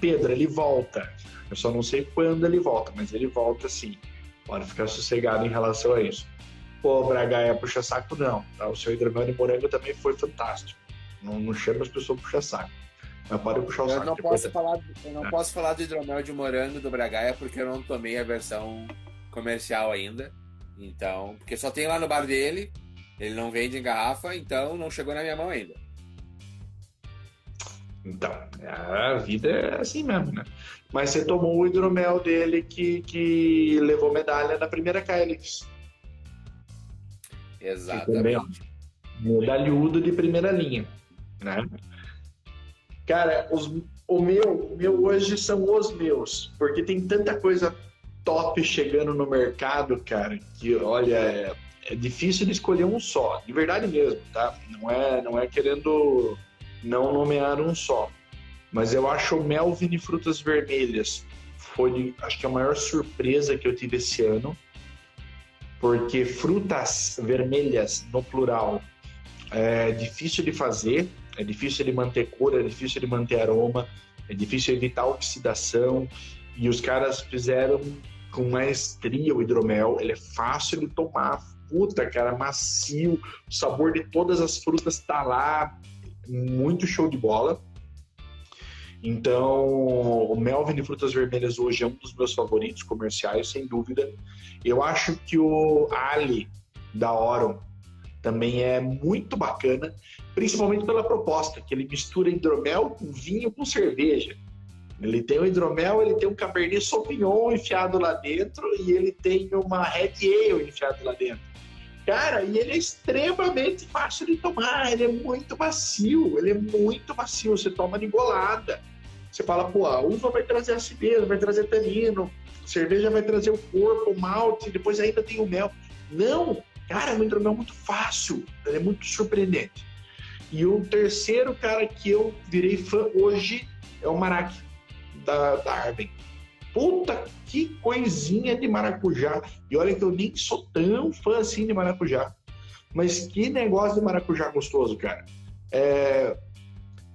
S2: Pedro, ele volta. Eu só não sei quando ele volta, mas ele volta sim. Pode ficar sossegado em relação a isso. Pô, Bragaia, puxa-saco não, tá? O seu hidromel de morango também foi fantástico. Não chama as pessoas puxa-saco. Mas pode puxar o saco.
S1: Eu não posso falar do hidromel de morango do Bragaia porque eu não tomei a versão comercial ainda. Então, porque só tem lá no bar dele, ele não vende em garrafa, então não chegou na minha mão ainda.
S2: Então, a vida é assim mesmo, né? Mas você tomou o hidromel dele que levou medalha na primeira Caelix.
S1: Exatamente.
S2: Medalhudo de primeira linha, né? Cara, o meu hoje são os meus, porque tem tanta coisa top chegando no mercado, cara, que, olha, é difícil de escolher um só, de verdade mesmo, tá? Não é querendo não nomear um só, mas eu acho o Melvin de frutas vermelhas foi, acho que a maior surpresa que eu tive esse ano, porque frutas vermelhas, no plural, é difícil de fazer, é difícil de manter cor, é difícil de manter aroma, é difícil evitar oxidação, e os caras fizeram com maestria o hidromel, ele é fácil de tomar, puta, cara, macio, o sabor de todas as frutas tá lá, muito show de bola. Então, o Melvin de frutas vermelhas hoje é um dos meus favoritos comerciais, sem dúvida. Eu acho que o Ali da Oron também é muito bacana, principalmente pela proposta, que ele mistura hidromel com vinho com cerveja. Ele tem o hidromel, ele tem um Cabernet Sauvignon enfiado lá dentro e ele tem uma Red Ale enfiado lá dentro. Cara, e ele é extremamente fácil de tomar, ele é muito macio, você toma de golada. Você fala, pô, a uva vai trazer acidez, vai trazer tanino, a cerveja vai trazer o corpo, o malte, depois ainda tem o mel. Não, cara, é um hidromel muito fácil, ele é muito surpreendente. E o terceiro cara que eu virei fã hoje é o Marac, da Arben. Puta, que coisinha de maracujá. E olha que eu nem sou tão fã assim de maracujá. Mas que negócio de maracujá gostoso, cara. É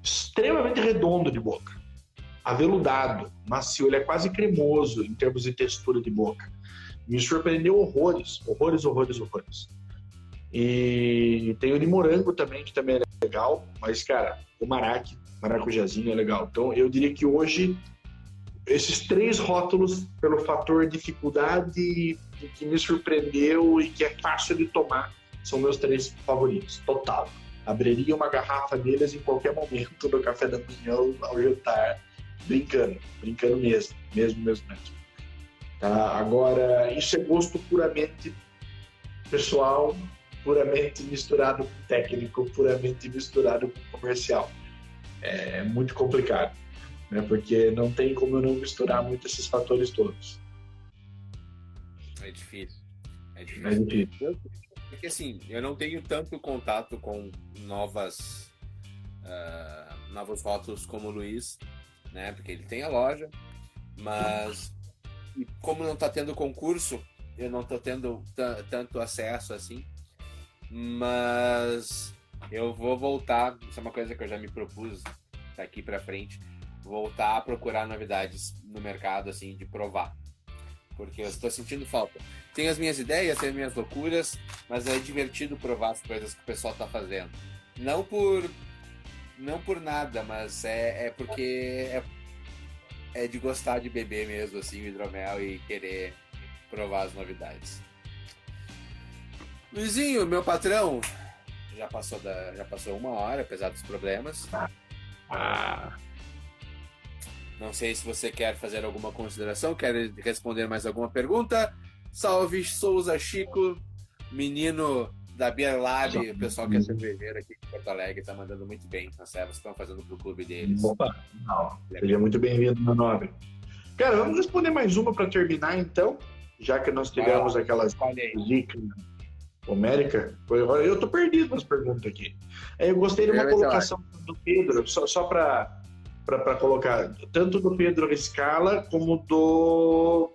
S2: extremamente redondo de boca. Aveludado, macio. Ele é quase cremoso em termos de textura de boca. Me surpreendeu horrores. E tem o de morango também, que também é legal. Mas, cara, o maracujazinho é legal. Então, eu diria que hoje esses três rótulos, pelo fator dificuldade que me surpreendeu e que é fácil de tomar, são meus três favoritos, total. Abriria uma garrafa deles em qualquer momento, no café da manhã ou ao jantar, brincando mesmo. Tá? Agora, isso é gosto puramente pessoal, puramente misturado com técnico, puramente misturado com comercial. É muito complicado, né? Porque não tem como eu não misturar muito esses fatores todos.
S1: É difícil. Porque assim, eu não tenho tanto contato com novos rótulos como o Luiz, né? Porque ele tem a loja, mas como não tá tendo concurso, eu não tô tendo tanto acesso assim, mas eu vou voltar, isso é uma coisa que eu já me propus daqui pra frente, voltar a procurar novidades no mercado, assim, de provar. Porque eu estou sentindo falta. Tenho as minhas ideias, tenho as minhas loucuras, mas é divertido provar as coisas que o pessoal está fazendo. Não por nada, mas é porque é de gostar de beber mesmo, assim, o hidromel e querer provar as novidades. Luizinho, meu patrão, já passou 1 hora, apesar dos problemas. Não sei se você quer fazer alguma consideração, quer responder mais alguma pergunta. Salve Souza Chico, menino da Beer Lab, o pessoal que é cervejeiro aqui em Porto Alegre está mandando muito bem nas servas que estão fazendo pro clube deles.
S2: Opa, não. Seja muito bem-vindo, meu nobre. Cara, vamos responder mais uma para terminar, então, já que nós tivemos aquelas dicas homérica. Eu tô perdido nas perguntas aqui. Eu gostei de uma colocação do Pedro, só para colocar, tanto do Pedro Riscala como do...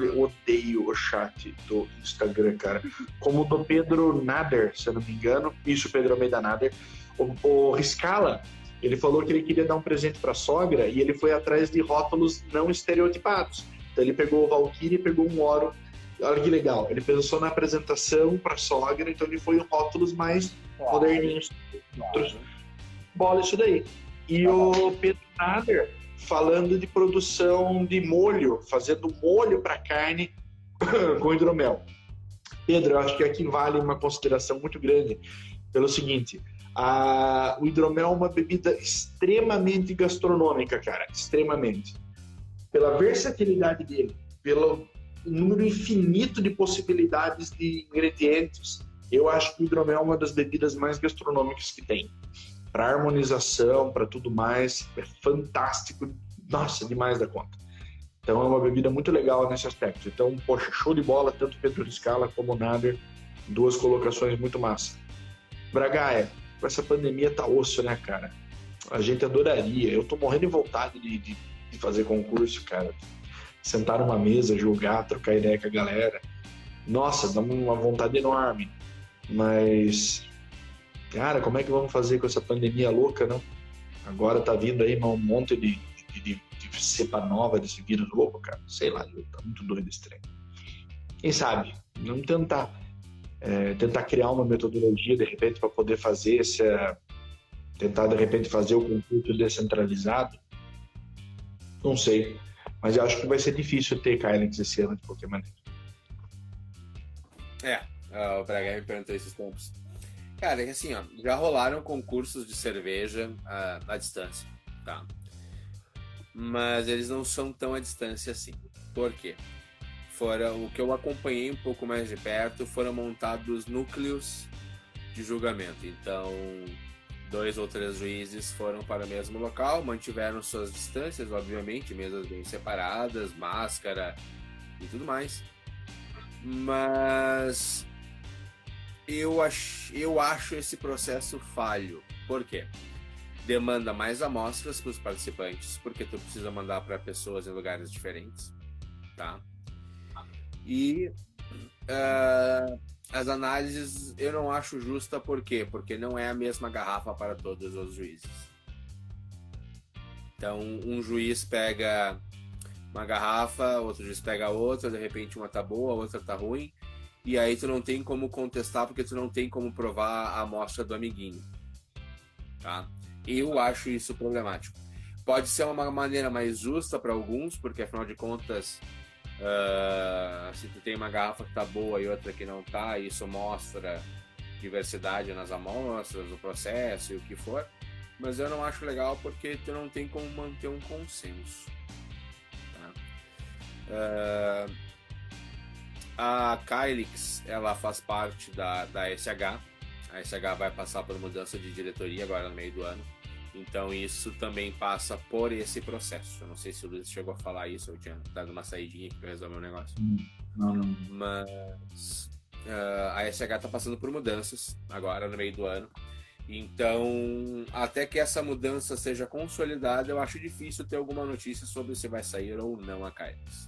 S2: eu odeio o chat do Instagram, cara. Como do Pedro Nader, se eu não me engano. Isso, Pedro Almeida Nader. O Riscala, ele falou que ele queria dar um presente para a sogra e ele foi atrás de rótulos não estereotipados. Então ele pegou o Valkyrie e pegou um Oro. Olha que legal. Ele pensou na apresentação para a sogra, então ele foi em rótulos mais moderninhos. Bola isso daí. E o Pedro Nader falando de produção de molho, fazendo molho para carne com hidromel. Pedro, eu acho que aqui vale uma consideração muito grande, pelo seguinte, o hidromel é uma bebida extremamente gastronômica, cara, extremamente. Pela versatilidade dele, pelo número infinito de possibilidades de ingredientes, eu acho que o hidromel é uma das bebidas mais gastronômicas que tem. Para harmonização, para tudo mais, é fantástico, nossa, demais da conta. Então é uma bebida muito legal nesse aspecto. Então, poxa, show de bola, tanto Pedro Scala como o Nader, 2 colocações muito massa. Bragaia, com essa pandemia tá osso, né, cara? A gente adoraria, eu tô morrendo de vontade de fazer concurso, cara. Sentar numa mesa, jogar, trocar ideia com a galera. Nossa, dá uma vontade enorme. Mas... cara, como é que vamos fazer com essa pandemia louca, não? Agora tá vindo aí um monte de cepa nova desse vírus louco, cara. Sei lá, tá muito doido esse trem. Quem sabe? Vamos tentar criar uma metodologia, de repente, para poder fazer tentar, de repente, fazer o concurso descentralizado. Não sei. Mas eu acho que vai ser difícil ter Kylix esse ano, de qualquer maneira.
S1: O Braga me perguntou esses tempos. Cara, é assim, ó, já rolaram concursos de cerveja à distância, tá? Mas eles não são tão à distância assim. Por quê? O que eu acompanhei um pouco mais de perto, foram montados núcleos de julgamento. Então, 2 ou 3 juízes foram para o mesmo local, mantiveram suas distâncias, obviamente, mesas bem separadas, máscara e tudo mais. Mas... eu acho esse processo falho. Por quê? Demanda mais amostras para os participantes, porque tu precisa mandar para pessoas em lugares diferentes, tá? E as análises eu não acho justa, por quê? Porque não é a mesma garrafa para todos os juízes. Então, um juiz pega uma garrafa, outro juiz pega outra, de repente uma tá boa, a outra tá ruim, e aí tu não tem como contestar, porque tu não tem como provar a amostra do amiguinho, tá? Eu acho isso problemático. Pode ser uma maneira mais justa para alguns, porque afinal de contas, se tu tem uma garrafa que tá boa e outra que não tá, isso mostra diversidade nas amostras, no processo e o que for, mas eu não acho legal porque tu não tem como manter um consenso, tá? A Kylix, ela faz parte da SH. A SH vai passar por mudança de diretoria agora no meio do ano. Então isso também passa por esse processo. Eu não sei se o Luiz chegou a falar isso, eu tinha dado uma saidinha aqui para resolver um negócio.
S2: Não.
S1: Mas a SH está passando por mudanças agora no meio do ano. Então, até que essa mudança seja consolidada, eu acho difícil ter alguma notícia sobre se vai sair ou não a Kylix.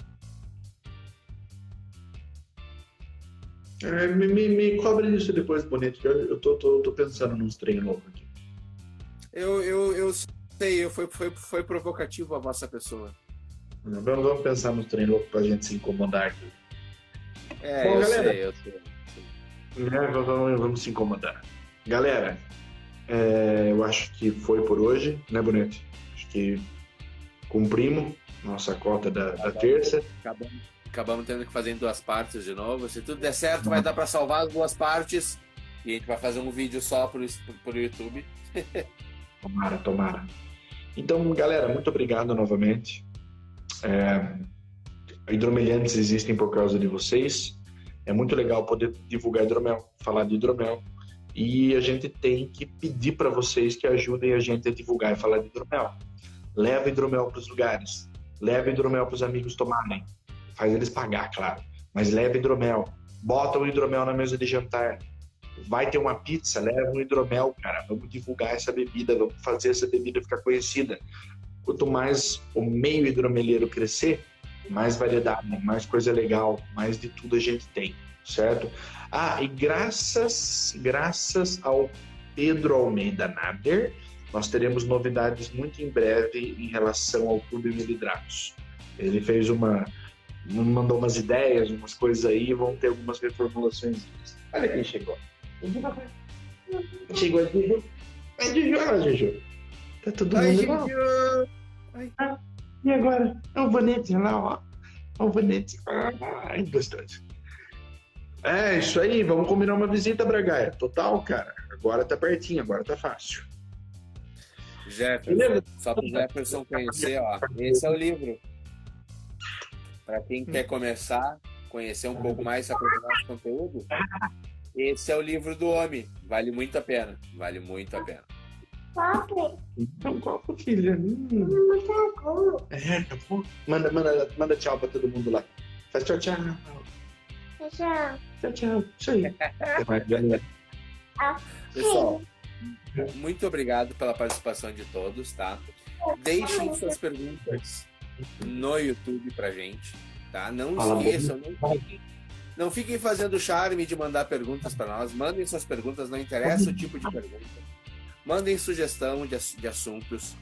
S2: Me cobre isso depois, Bonito, que eu tô pensando nos treinos loucos aqui.
S1: Eu sei, foi provocativo a vossa pessoa.
S2: Vamos pensar nos treinos loucos pra gente se incomodar aqui.
S1: Bom, galera, eu sei.
S2: Vamos se incomodar. Galera, eu acho que foi por hoje, né, Bonito? Acho que cumprimos nossa cota da terça.
S1: Acabamos tendo que fazer em 2 partes de novo. Se tudo der certo, vai dar para salvar as 2 partes E a gente vai fazer um vídeo só pro YouTube.
S2: Tomara. Então, galera, muito obrigado novamente. Hidromeliantes existem por causa de vocês. É muito legal poder divulgar hidromel, falar de hidromel. E a gente tem que pedir para vocês que ajudem a gente a divulgar e falar de hidromel. Leva hidromel para os lugares. Leva hidromel para os amigos tomarem. Faz eles pagar, claro. Mas leva hidromel. Bota o hidromel na mesa de jantar. Vai ter uma pizza, leva um hidromel, cara. Vamos divulgar essa bebida, vamos fazer essa bebida ficar conhecida. Quanto mais o meio hidromeleiro crescer, mais variedade, mais coisa legal, mais de tudo a gente tem, certo? E graças ao Pedro Almeida Nader, nós teremos novidades muito em breve em relação ao Clube Melidratos. Ele fez mandou umas ideias, umas coisas aí, vão ter algumas reformulações. Olha quem chegou. Chegou a Juju. Olha, Juju. Tá tudo bem, legal? E agora? É o bonete lá, ó. É o bonete. Ai, gostoso. É, isso aí. Vamos combinar uma visita, Bragaia. Total, cara. Agora tá pertinho, agora tá fácil.
S1: Jefferson, só para o Jefferson conhecer, ó. Esse é o livro. Para quem quer começar, conhecer um pouco mais sobre o nosso conteúdo, esse é o livro do homem. Vale muito a pena. Vale muito a pena.
S2: Então, copo, filha. Tá bom. Manda tchau pra todo mundo lá. Faz tchau. Tchau. Isso aí.
S1: Pessoal, muito obrigado pela participação de todos, tá? Deixem suas perguntas no YouTube pra gente, tá? Não esqueçam, não fiquem fazendo charme de mandar perguntas para nós. Mandem suas perguntas, não interessa o tipo de pergunta. Mandem sugestão de assuntos,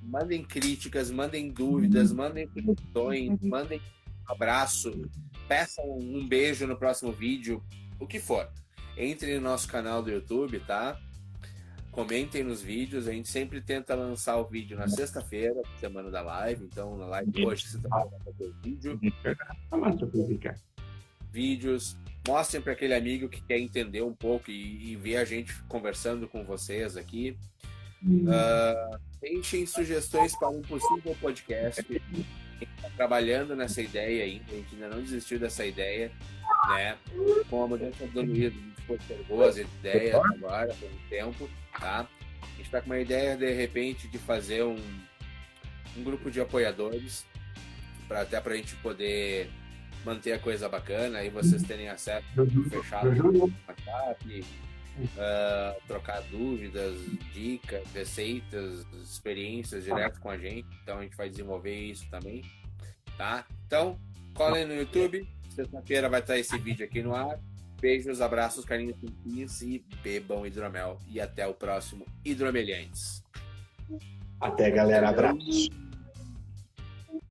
S1: mandem críticas, mandem dúvidas, mandem sugestões, mandem um abraço, peçam um beijo no próximo vídeo, o que for. Entrem no nosso canal do YouTube, tá? Comentem nos vídeos, a gente sempre tenta lançar o vídeo na sexta-feira, semana da live, então na live hoje você vai fazer o vídeo. Vídeos, mostrem para aquele amigo que quer entender um pouco e ver a gente conversando com vocês aqui. Deixem sugestões para um possível podcast. A gente está trabalhando nessa ideia ainda, a gente ainda não desistiu dessa ideia, né? Com a mudança do Luiz, a gente postergou as ideias agora, por um tempo, tá? A gente está com uma ideia, de repente, de fazer um grupo de apoiadores, até para a gente poder manter a coisa bacana, aí vocês terem acesso fechado no WhatsApp, trocar dúvidas, dicas, receitas, experiências direto com a gente. Então a gente vai desenvolver isso também, tá? Então, colhem no YouTube, sexta-feira vai estar esse vídeo aqui no ar. Beijos, abraços, carinhos, pintinhos e bebam hidromel. E até o próximo Hidromeliantes.
S2: Até, galera. Abraços.